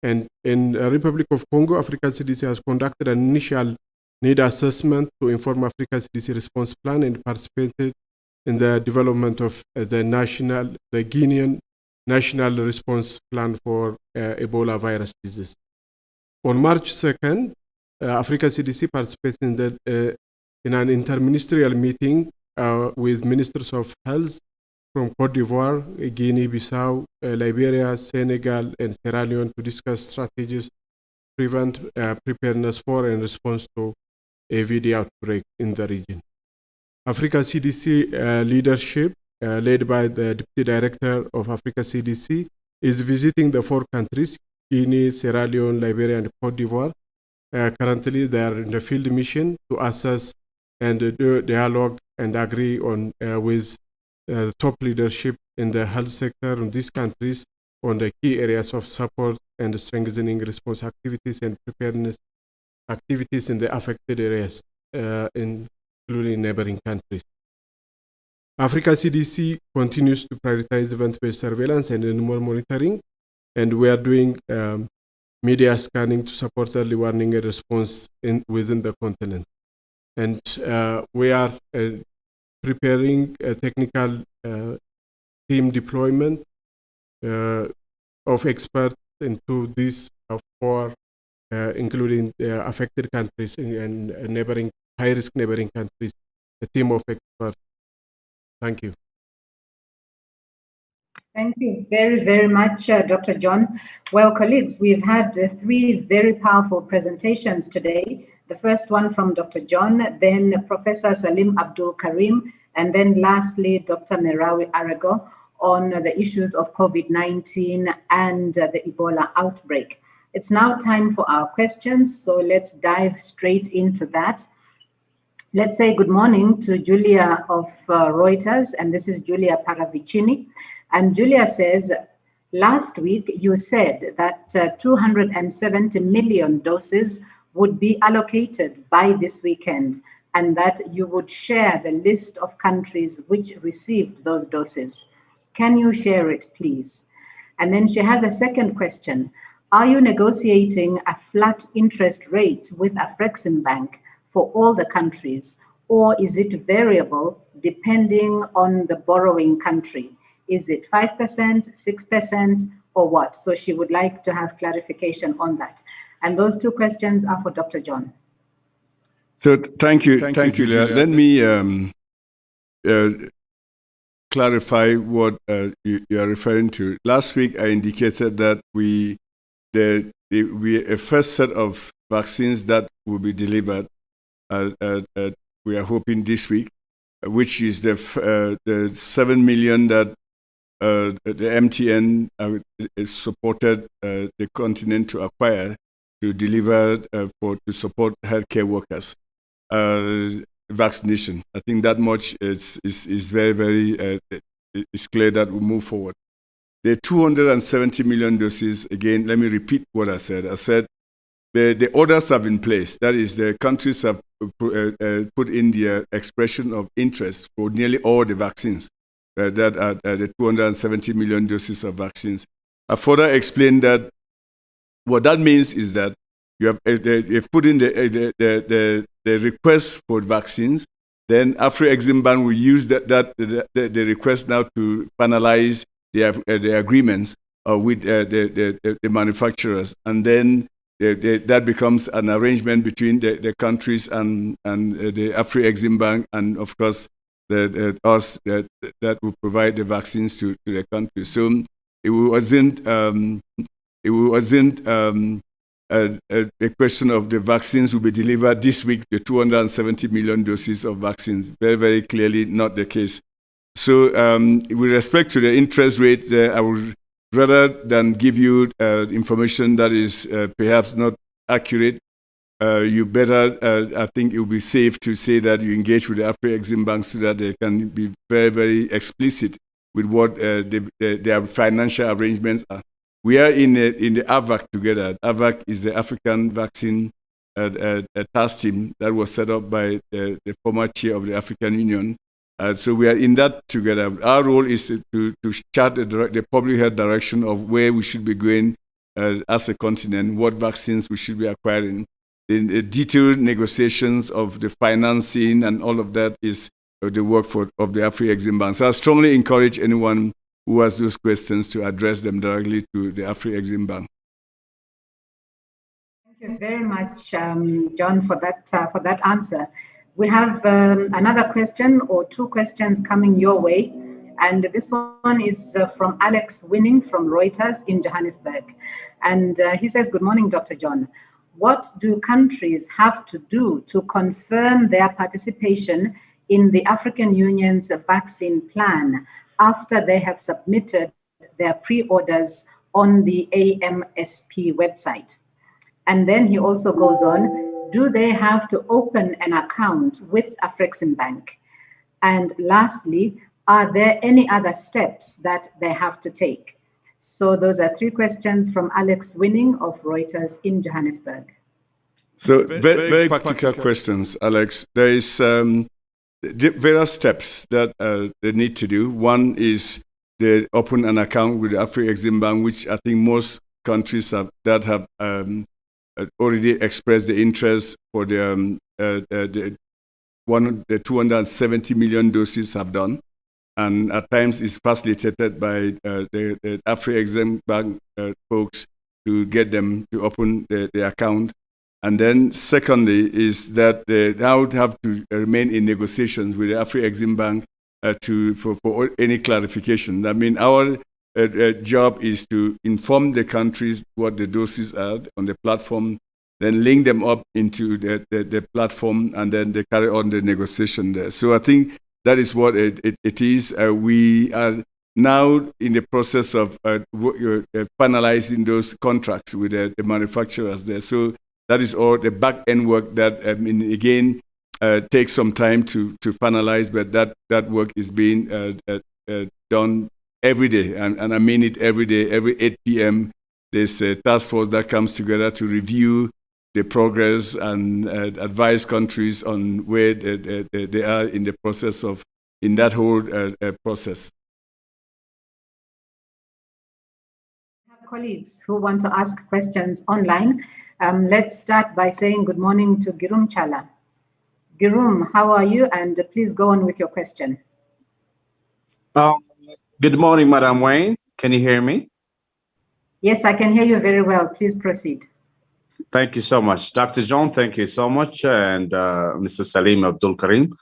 And in the Republic of Congo, Africa CDC has conducted an initial need assessment to inform Africa CDC response plan and participated in the development of the Guinean National Response Plan for Ebola virus disease. On March 2nd, Africa CDC participated in an interministerial meeting with ministers of health from Cote d'Ivoire, Guinea-Bissau, Liberia, Senegal, and Sierra Leone to discuss strategies to prevent, preparedness for, and response to AVD outbreak in the region. Africa CDC leadership, led by the Deputy Director of Africa CDC, is visiting the 4 countries, Guinea, Sierra Leone, Liberia, and Cote d'Ivoire. Currently, they are in the field mission to assess and do dialogue and agree on with top leadership in the health sector in these countries on the key areas of support and strengthening response activities and preparedness activities in the affected areas, including neighboring countries. Africa CDC continues to prioritize event-based surveillance and animal monitoring, and we are doing media scanning to support early warning and response within the continent. And we are preparing a technical team deployment of experts into these 4, including the affected countries and neighboring, high-risk neighboring countries, a team of experts. Thank you. Thank you very, very much, Dr. John. Well, colleagues, we've had 3 very powerful presentations today. The first one from Dr. John, then Professor Salim Abdul Karim, and then lastly, Dr. Merawi Arago on the issues of COVID-19 and the Ebola outbreak. It's now time for our questions, so let's dive straight into that. Let's say good morning to Julia of Reuters, and this is Julia Paravicini. And Julia says, last week you said that 270 million doses would be allocated by this weekend, and that you would share the list of countries which received those doses. Can you share it, please? And then she has a second question. Are you negotiating a flat interest rate with Afreximbank for all the countries, or is it variable depending on the borrowing country? Is it 5%, 6%, or what? So she would like to have clarification on that. And those two questions are for Dr. John. So thank you, Julia. Let me clarify what you are referring to. Last week, I indicated that a first set of vaccines that will be delivered, we are hoping this week, which is the 7 million that the MTN supported the continent to acquire to deliver to support healthcare workers. Vaccination. I think that much is very, very it's clear that we move forward. The 270 million doses, again, let me repeat what I said. I said the orders have in place. That is, the countries have put in their expression of interest for nearly all the vaccines that are the 270 million doses of vaccines. I further explained that what that means is that you have put in the request for vaccines. Then Afro-Exim will use the request now to finalize the agreements with the manufacturers, and then that becomes an arrangement between the countries and the Afro-Exim, and of course us that will provide the vaccines to the country. So it wasn't a question of the vaccines will be delivered this week, the 270 million doses of vaccines. Very, very clearly not the case. So with respect to the interest rate, I would rather than give you information that is perhaps not accurate, you better, I think it would be safe to say that you engage with the Afro-Exim Bank so that they can be very, very explicit with what their financial arrangements are. We are in the AVAC together. AVAC is the African Vaccine Task Team that was set up by the former chair of the African Union. So we are in that together. Our role is to chart the public health direction of where we should be going as a continent, what vaccines we should be acquiring. The detailed negotiations of the financing and all of that is the work of the Afro-Exim Bank. So I strongly encourage anyone who has those questions to address them directly to the Afro-Exim Bank. Thank you very much, John, for that answer. We have another question or two questions coming your way. And this one is from Alex Winning from Reuters in Johannesburg. And he says, good morning, Dr. John. What do countries have to do to confirm their participation in the African Union's vaccine plan after they have submitted their pre-orders on the AMSP website? And then he also goes on, do they have to open an account with Afrexim Bank? And lastly, are there any other steps that they have to take? So those are three questions from Alex Winning of Reuters in Johannesburg. So very practical questions, Alex. There is various steps that they need to do. One is they open an account with the Afro-Exim Bank, which I think most countries have already expressed the interest for the 270 million doses have done. And at times it's facilitated by the Afro-Exim Bank folks to get them to open the account. And then secondly is that they now have to remain in negotiations with the Afro-Exim Bank for any clarification. I mean, our job is to inform the countries what the doses are on the platform, then link them up into the platform, and then they carry on the negotiation there. So I think that is what it is. We are now in the process of finalizing those contracts with the manufacturers there. So that is all the back-end work that, again, takes some time to finalize, but that work is being done every day. And I mean it every day, every 8 p.m. There's a task force that comes together to review the progress and advise countries on where they are in the process in that whole process. We have colleagues who want to ask questions online. Let's start by saying good morning to Girum Chala. Girum, how are you? And please go on with your question. Good morning, Madam Wayne. Can you hear me? Yes, I can hear you very well. Please proceed. Thank you so much. Dr. John, thank you so much. And Mr. Salim, Abdul, Karim.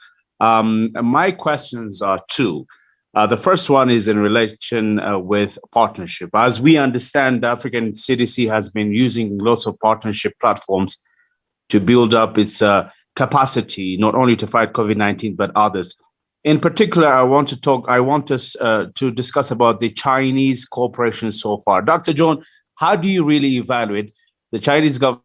My questions are two. The first one is in relation with partnership. As we understand, the African CDC has been using lots of partnership platforms to build up its capacity, not only to fight COVID-19, but others. In particular, I want us to discuss about the Chinese cooperation so far. Dr. John, how do you really evaluate the Chinese government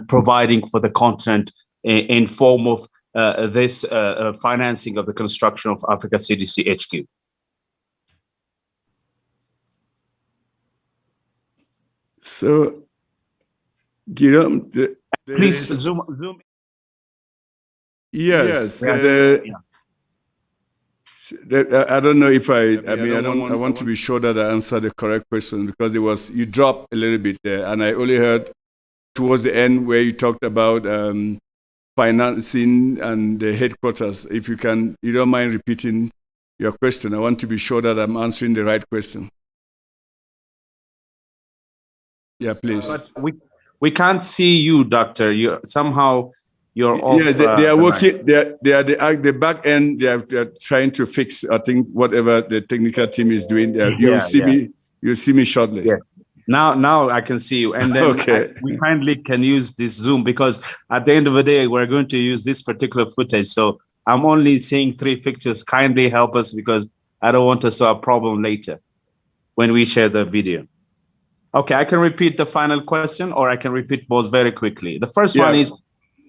providing for the continent in form of this financing of the construction of Africa CDC HQ? So, please zoom. Yes. Yeah. I don't know if I want to be sure that I answer the correct question, because you dropped a little bit there, and I only heard towards the end where you talked about financing and the headquarters. If you don't mind repeating your question. I want to be sure that I'm answering the right question. Yeah, please. But we can't see you, Doctor. You're off. Yeah, they are working. They are the back end. They are trying to fix, I think, whatever the technical team is doing. You'll see me shortly. Yeah. Now I can see you, and then okay. We kindly can use this Zoom, because at the end of the day we're going to use this particular footage. So I'm only seeing 3 pictures. Kindly help us, because I don't want us to have a problem later when we share the video. Okay, I can repeat the final question, or I can repeat both very quickly. The first one is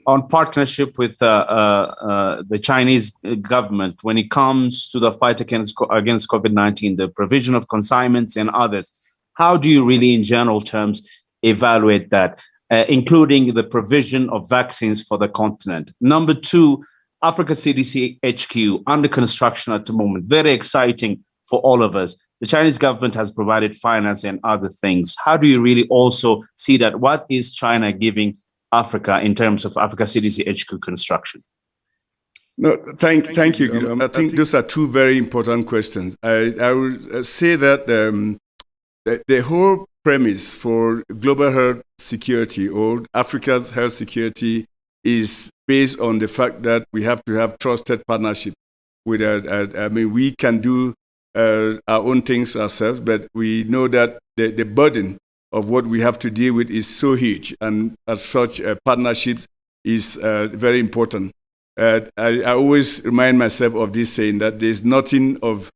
on partnership with the Chinese government when it comes to the fight against COVID-19, the provision of consignments and others. How do you really, in general terms, evaluate that, including the provision of vaccines for the continent? Number 2, Africa CDC HQ under construction at the moment. Very exciting for all of us. The Chinese government has provided finance and other things. How do you really also see that? What is China giving Africa in terms of Africa CDC HQ construction? No, thank you. I think those are 2 very important questions. I would say that the whole premise for global health security or Africa's health security is based on the fact that we have to have trusted partnership with we can do our own things ourselves, but we know that the burden of what we have to deal with is so huge, and as such, partnerships is very important. I always remind myself of this saying that there's nothing of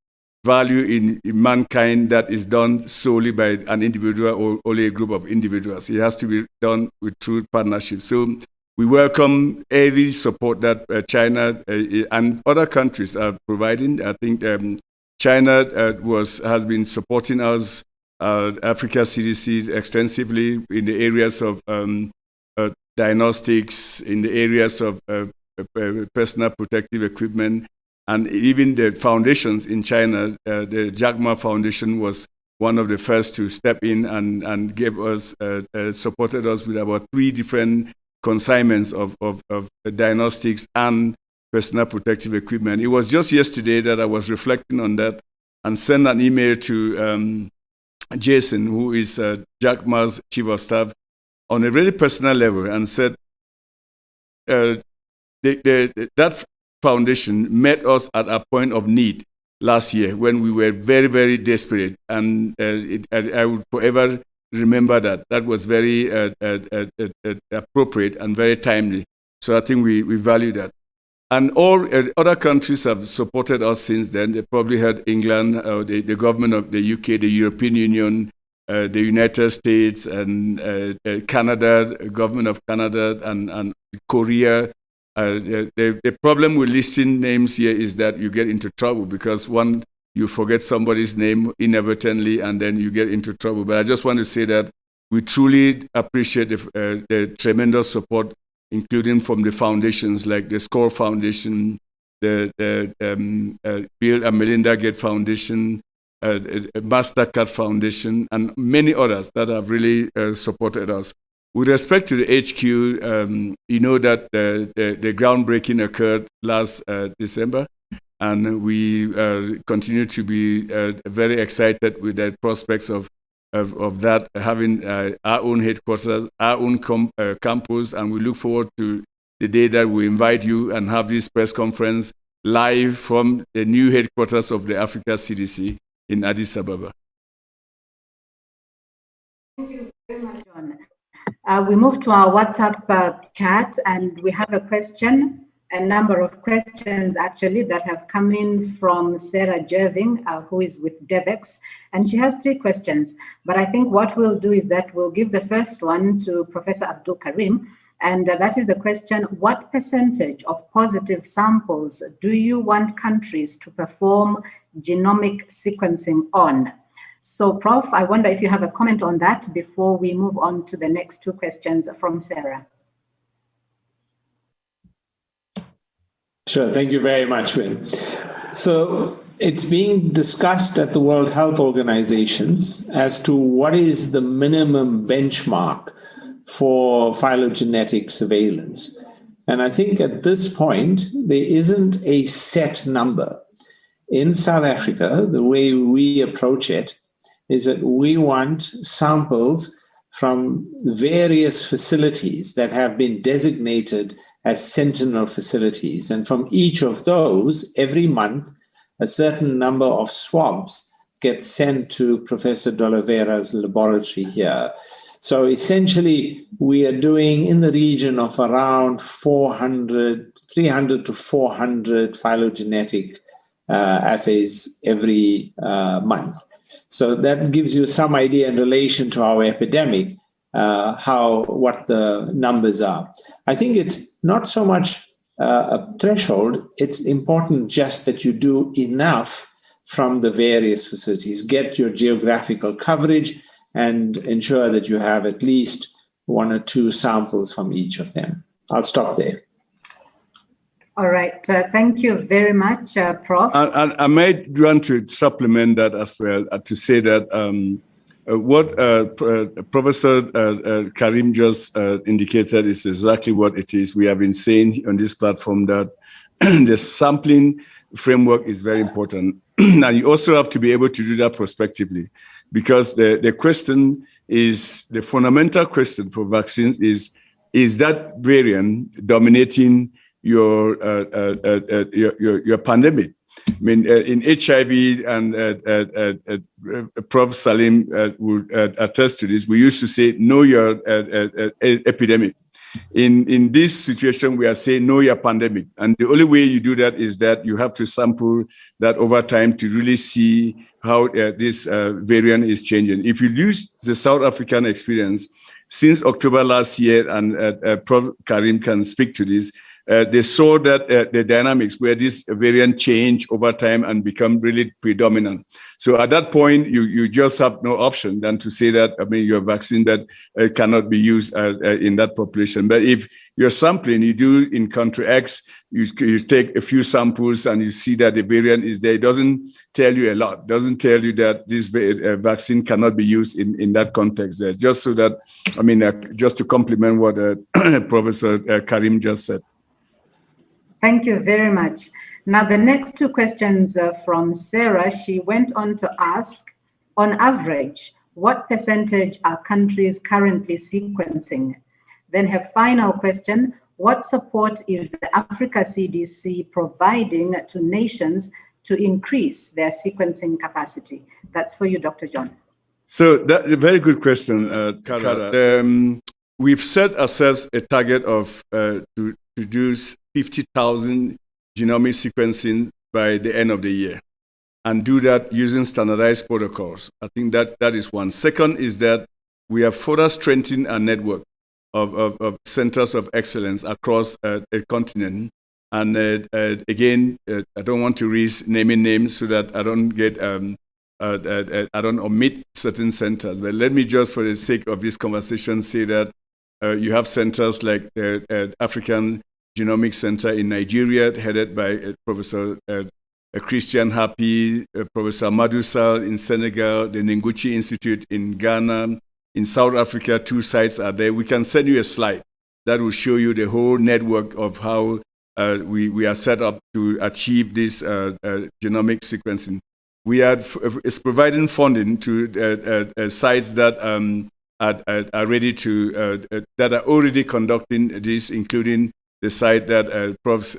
value in mankind that is done solely by an individual or only a group of individuals. It has to be done with true partnership. So we welcome every support that China and other countries are providing. I think China has been supporting us, Africa CDC, extensively in the areas of diagnostics, in the areas of personal protective equipment, and even the foundations in China. The Jack Ma Foundation was one of the first to step in and gave us, supported us with about 3 different consignments of diagnostics and personal protective equipment. It was just yesterday that I was reflecting on that and sent an email to Jason, who is Jack Ma's chief of staff, on a very personal level, and said that foundation met us at a point of need last year when we were very, very desperate, and I would forever remember that. That was very appropriate and very timely. So I think we value that. And all other countries have supported us since then. They probably had England, the government of the UK, the European Union, the United States, and Canada, the government of Canada, and Korea. The problem with listing names here is that you get into trouble, because one, you forget somebody's name inadvertently, and then you get into trouble. But I just want to say that we truly appreciate the tremendous support, including from the foundations like the SCORE Foundation, Bill and Melinda Gates Foundation, Mastercard Foundation, and many others that have really supported us. With respect to the HQ, you know that the groundbreaking occurred last December, and we continue to be very excited with the prospects of that, having our own headquarters, our own campus, and we look forward to the day that we invite you and have this press conference live from the new headquarters of the Africa CDC in Addis Ababa. Thank you very much, John. We move to our WhatsApp chat, and we have a number of questions actually that have come in from Sarah Jerving, who is with DevEx, and she has 3 questions. But I think what we'll do is that we'll give the first one to Professor Abdul Karim, and that is the question: what percentage of positive samples do you want countries to perform genomic sequencing on? So, Prof, I wonder if you have a comment on that before we move on to the next 2 questions from Sarah. Sure, thank you very much, Win. So it's being discussed at the World Health Organization as to what is the minimum benchmark for phylogenetic surveillance. And I think at this point, there isn't a set number. In South Africa, the way we approach it is that we want samples from various facilities that have been designated as sentinel facilities. And from each of those, every month, a certain number of swabs get sent to Professor D'Oliveira's laboratory here. So essentially, we are doing in the region of around 300 to 400 phylogenetic assays every month. So that gives you some idea in relation to our epidemic, what the numbers are. I think it's not so much a threshold. It's important just that you do enough from the various facilities, get your geographical coverage, and ensure that you have at least 1 or 2 samples from each of them. I'll stop there. All right. Thank you very much, Prof. I might want to supplement that as well, to say that what Professor Karim just indicated is exactly what it is. We have been saying on this platform that the sampling framework is very important. And you also have to be able to do that prospectively, because the question is, the fundamental question for vaccines is that variant dominating your pandemic? I mean, in HIV, and Prof. Salim would attest to this, we used to say, know your epidemic. In this situation, we are saying, know your pandemic. And the only way you do that is that you have to sample that over time to really see how this variant is changing. If you use the South African experience, since October last year, and Prof. Karim can speak to this, they saw that the dynamics where this variant change over time and become really predominant. So at that point, you just have no option than to say that, I mean, your vaccine that cannot be used in that population. But if you're sampling, you do in country X, you take a few samples and you see that the variant is there. It doesn't tell you a lot. It doesn't tell you that this vaccine cannot be used in that context there. Just so that, I mean, just to complement what Professor Karim just said. Thank you very much. Now, the next 2 questions from Sarah. She went on to ask, on average, what percentage are countries currently sequencing? Then her final question, what support is the Africa CDC providing to nations to increase their sequencing capacity? That's for you, Dr. John. So that's a very good question, Kara. We've set ourselves a target of to produce 50,000 genomic sequencing by the end of the year, and do that using standardized protocols. I think that is one. Second is that we have further strengthened our network of centers of excellence across a continent. And again, I don't want to risk naming names so that I don't get I don't omit certain centers. But let me just, for the sake of this conversation, say that you have centers like African Genomics Center in Nigeria, headed by Professor Christian Happy, Professor Madusal in Senegal, the Nguchi Institute in Ghana. In South Africa, 2 sites are there. We can send you a slide that will show you the whole network of how we are set up to achieve this genomic sequencing. We are providing funding to sites that are ready to, that are already conducting this, including the site that Prof.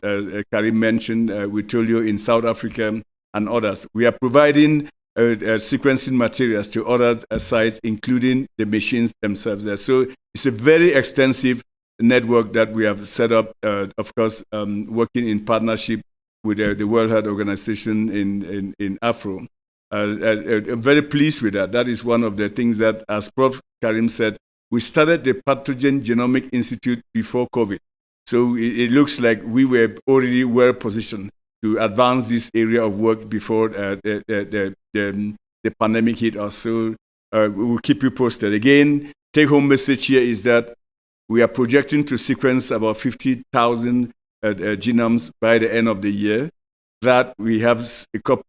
Karim mentioned, we told you, in South Africa and others. We are providing sequencing materials to other sites, including the machines themselves there. So it's a very extensive network that we have set up, of course, working in partnership with the World Health Organization in Afro. I'm very pleased with that. That is one of the things that, as Prof. Karim said, we started the Pathogen Genomic Institute before COVID. So it looks like we were already well positioned to advance this area of work before the pandemic hit us. So we will keep you posted. Again, take-home message here is that we are projecting to sequence about 50,000 genomes by the end of the year. That we have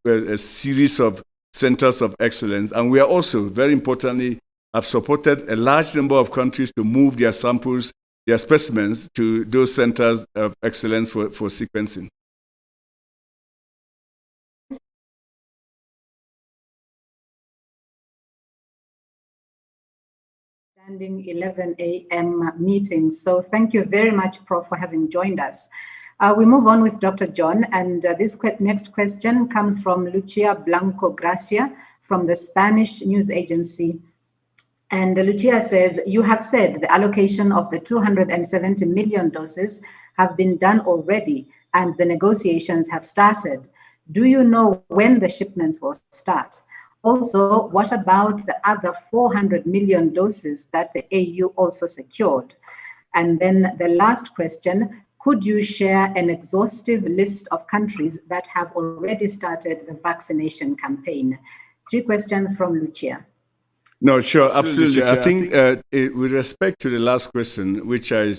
a series of centers of excellence. And we are also, very importantly, have supported a large number of countries to move their samples, their specimens, to those centers of excellence for sequencing. Standing 11 a.m. meeting. So thank you very much, Prof, for having joined us. We move on with Dr. John, and this next question comes from Lucia Blanco Gracia from the Spanish news agency. And Lucia says, you have said the allocation of the 270 million doses have been done already and the negotiations have started. Do you know when the shipments will start? Also, what about the other 400 million doses that the AU also secured? And then the last question, could you share an exhaustive list of countries that have already started the vaccination campaign? 3 questions from Lucia. No, sure, absolutely. I think with respect to the last question, which I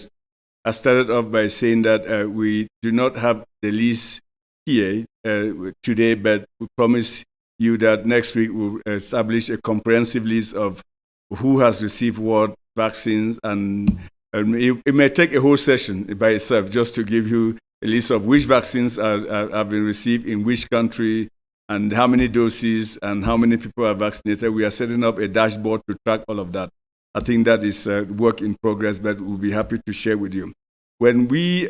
started off by saying that we do not have the list here today, but we promise you that next week we'll establish a comprehensive list of who has received what vaccines, and it may take a whole session by itself just to give you a list of which vaccines have been received in which country and how many doses and how many people are vaccinated. We are setting up a dashboard to track all of that. I think that is work in progress, but we'll be happy to share with you. When we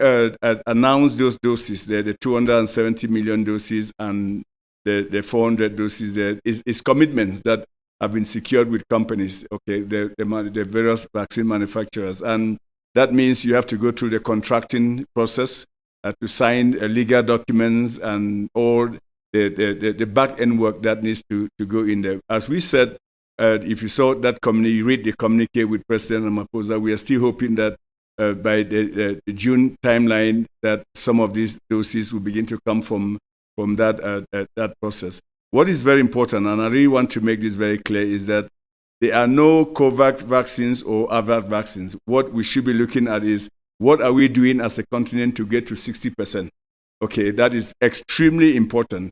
announced those doses, the 270 million doses and the 400 doses, there is commitments that have been secured with companies, okay, the various vaccine manufacturers. And that means you have to go through the contracting process to sign legal documents and all the back-end work that needs to go in there. As we said, if you saw that you read the communique with President Ramaphosa, we are still hoping that by the June timeline that some of these doses will begin to come from that process. What is very important, and I really want to make this very clear, is that there are no Covert vaccines or other vaccines. What we should be looking at is what are we doing as a continent to get to 60%? Okay, that is extremely important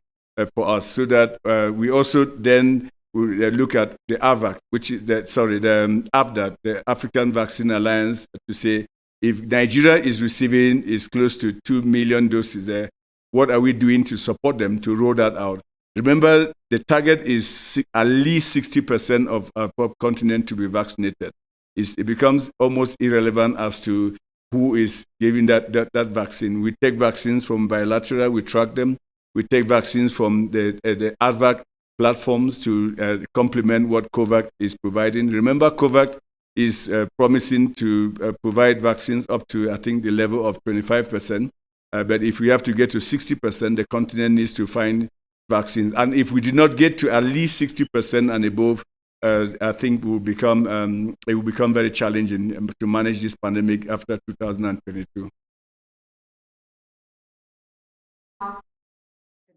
for us, so that we also then will look at the AVAC, which is the AVDA, the African Vaccine Alliance, to say if Nigeria is close to 2 million doses there, what are we doing to support them to roll that out? Remember, the target is at least 60% of our continent to be vaccinated. It becomes almost irrelevant as to who is giving that vaccine. We take vaccines from bilateral, we track them. We take vaccines from the AVAC platforms to complement what Covert is providing. Remember, Covert is promising to provide vaccines up to, I think, the level of 25%. But if we have to get to 60%, the continent needs to find vaccines. And if we do not get to at least 60% and above, I think it will become very challenging to manage this pandemic after 2022.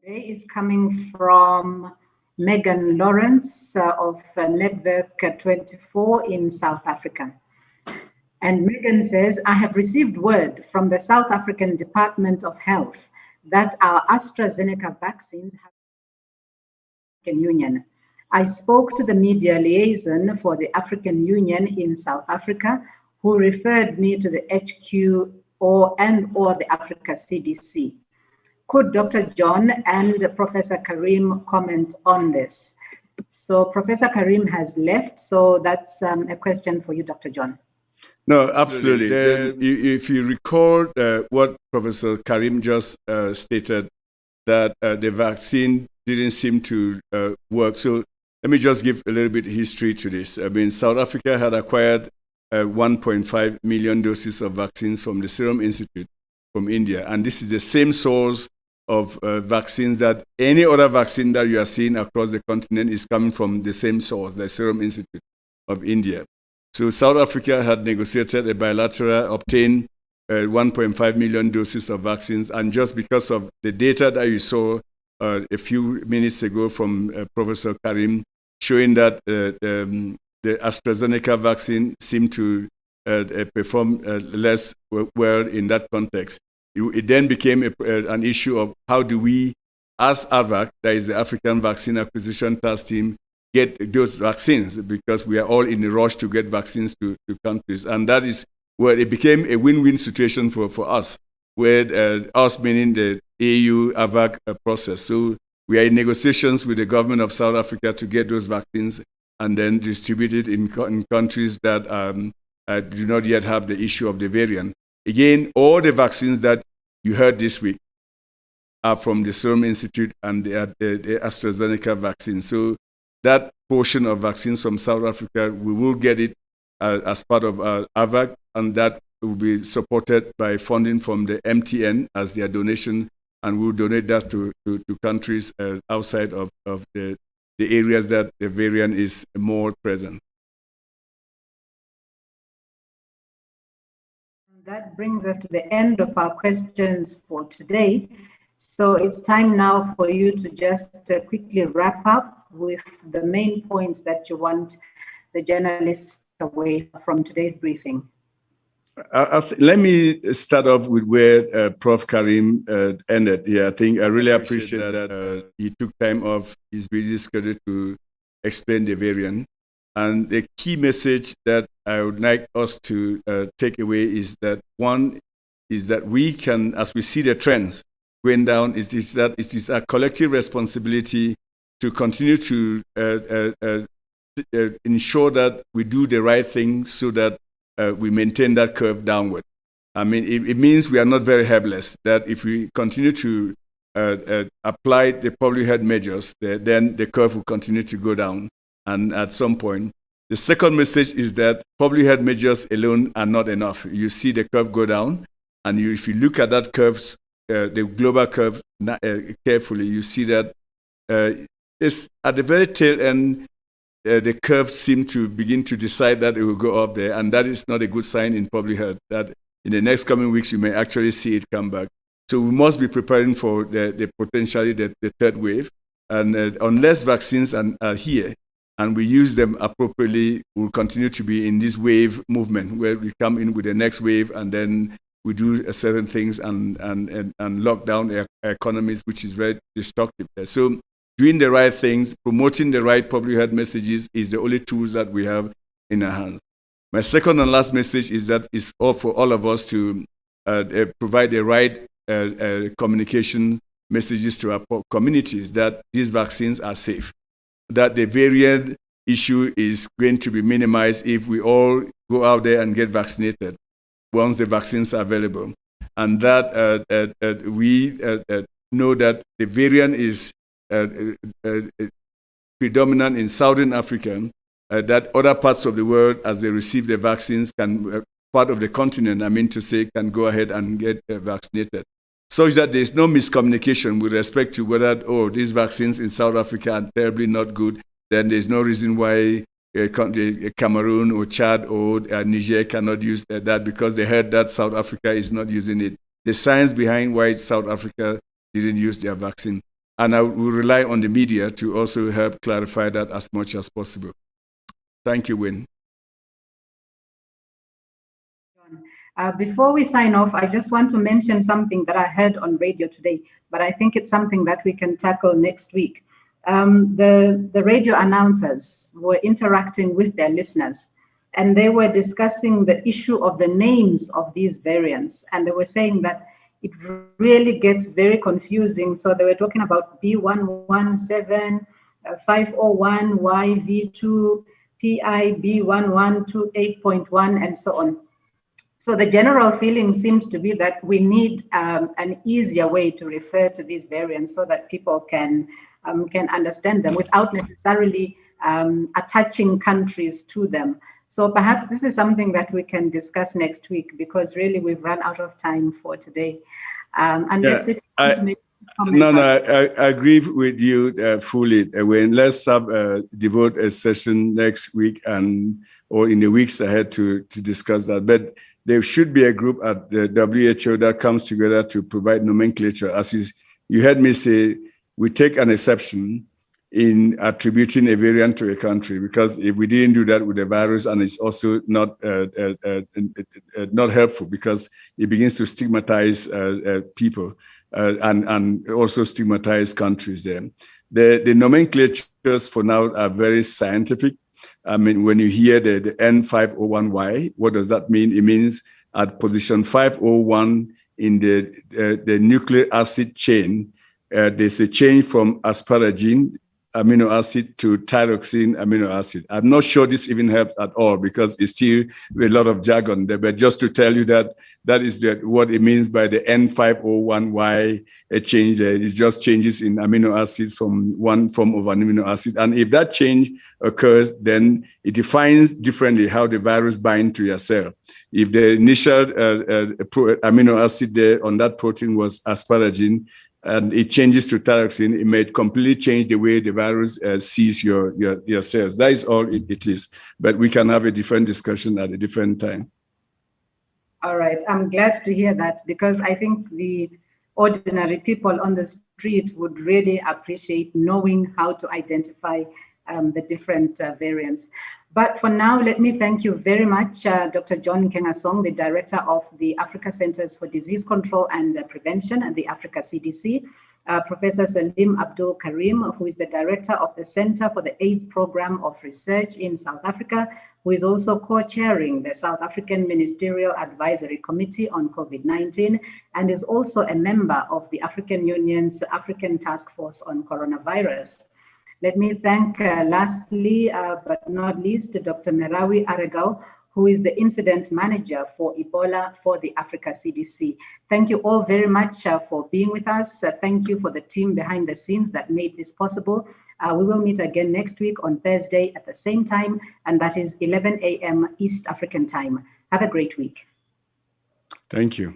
Today is coming from Megan Lawrence of Network 24 in South Africa. And Megan says, I have received word from the South African Department of Health that our AstraZeneca vaccines have the African Union. I spoke to the media liaison for the African Union in South Africa, who referred me to the HQ or the Africa CDC. Could Dr. John and Professor Karim comment on this? So Professor Karim has left, so that's a question for you, Dr. John. No, absolutely. If you recall what Professor Karim just stated, that the vaccine didn't seem to work. So let me just give a little bit of history to this. I mean, South Africa had acquired 1.5 million doses of vaccines from the Serum Institute from India. And this is the same source of vaccines that any other vaccine that you are seeing across the continent is coming from the same source, the Serum Institute of India. So South Africa had negotiated a bilateral, obtained 1.5 million doses of vaccines. And just because of the data that you saw a few minutes ago from Professor Karim, showing that the AstraZeneca vaccine seemed to perform less well in that context. It then became an issue of how do we, as AVAC, that is the African Vaccine Acquisition Task Team, get those vaccines, because we are all in a rush to get vaccines to countries. And that is where it became a win-win situation for us, where us meaning the AU AVAC process. So we are in negotiations with the government of South Africa to get those vaccines and then distribute it in countries that do not yet have the issue of the variant. Again, all the vaccines that you heard this week are from the Serum Institute and the AstraZeneca vaccine. So that portion of vaccines from South Africa, we will get it as part of AVAC, and that will be supported by funding from the MTN as their donation, and we'll donate that to countries outside of the areas that the variant is more present. That brings us to the end of our questions for today. So it's time now for you to just quickly wrap up with the main points that you want the journalists away from today's briefing. Let me start off with where Prof. Karim ended. Yeah, I think I really appreciate that he took time off his busy schedule to explain the variant. And the key message that I would like us to take away is that, one, is that we can, as we see the trends going down, it is a collective responsibility to continue to ensure that we do the right thing so that we maintain that curve downward. I mean, it means we are not very helpless, that if we continue to apply the public health measures, then the curve will continue to go down. And at some point, the second message is that public health measures alone are not enough. You see the curve go down, and if you look at that curve, the global curve carefully, you see that it's at the very tail end, the curve seems to begin to decide that it will go up there, and that is not a good sign in public health, that in the next coming weeks, you may actually see it come back. So we must be preparing for the potentially the third wave, and unless vaccines are here, and we use them appropriately, we'll continue to be in this wave movement where we come in with the next wave and then we do certain things and lock down the economies, which is very destructive. So doing the right things, promoting the right public health messages is the only tools that we have in our hands. My second and last message is that it's all for all of us to provide the right communication messages to our communities that these vaccines are safe, that the variant issue is going to be minimized if we all go out there and get vaccinated once the vaccines are available. And that we know that the variant is predominant in Southern Africa, that other parts of the world, as they receive the vaccines, can part of the continent, I mean to say, can go ahead and get vaccinated, such that there is no miscommunication with respect to whether, these vaccines in South Africa are terribly not good, then there's no reason why Cameroon or Chad or Niger cannot use that because they heard that South Africa is not using it. The science behind why South Africa didn't use their vaccine. And I will rely on the media to also help clarify that as much as possible. Thank you, Wayne. Before we sign off, I just want to mention something that I heard on radio today, but I think it's something that we can tackle next week. The radio announcers were interacting with their listeners, and they were discussing the issue of the names of these variants. And they were saying that it really gets very confusing. So they were talking about B117, 501, YV2, PIB1128.1, and so on. So the general feeling seems to be that we need an easier way to refer to these variants so that people can understand them without necessarily attaching countries to them. So perhaps this is something that we can discuss next week, because really we've run out of time for today. Unless if you want to make I agree with you fully. Let's devote a session next week or in the weeks ahead to discuss that. But there should be a group at the WHO that comes together to provide nomenclature. As you heard me say, we take an exception in attributing a variant to a country, because if we didn't do that with the virus, and it's also not helpful, because it begins to stigmatize people and also stigmatize countries. There, the nomenclatures for now are very scientific. I mean, when you hear the N501Y, what does that mean? It means at position 501 in the nucleic acid chain, there's a change from asparagine amino acid to thyroxine amino acid. I'm not sure this even helps at all, because it's still a lot of jargon there, but just to tell you that is what it means by the N501Y change. It just changes in amino acids from one form of an amino acid. And if that change occurs, then it defines differently how the virus binds to your cell. If the initial amino acid there on that protein was asparagine, and it changes to thyroxine, it may completely change the way the virus sees your cells. That is all it is. But we can have a different discussion at a different time. All right. I'm glad to hear that, because I think the ordinary people on the street would really appreciate knowing how to identify the different variants. But for now, let me thank you very much, Dr. John Kengasong, the Director of the Africa Centers for Disease Control and Prevention at the Africa CDC, Professor Salim Abdul Karim, who is the Director of the Center for the AIDS Program of Research in South Africa, who is also co-chairing the South African Ministerial Advisory Committee on COVID-19, and is also a member of the African Union's African Task Force on Coronavirus. Let me thank, lastly, but not least, Dr. Merawi Aregao, who is the Incident Manager for Ebola for the Africa CDC. Thank you all very much for being with us. Thank you for the team behind the scenes that made this possible. We will meet again next week on Thursday at the same time, and that is 11 a.m. East African time. Have a great week. Thank you.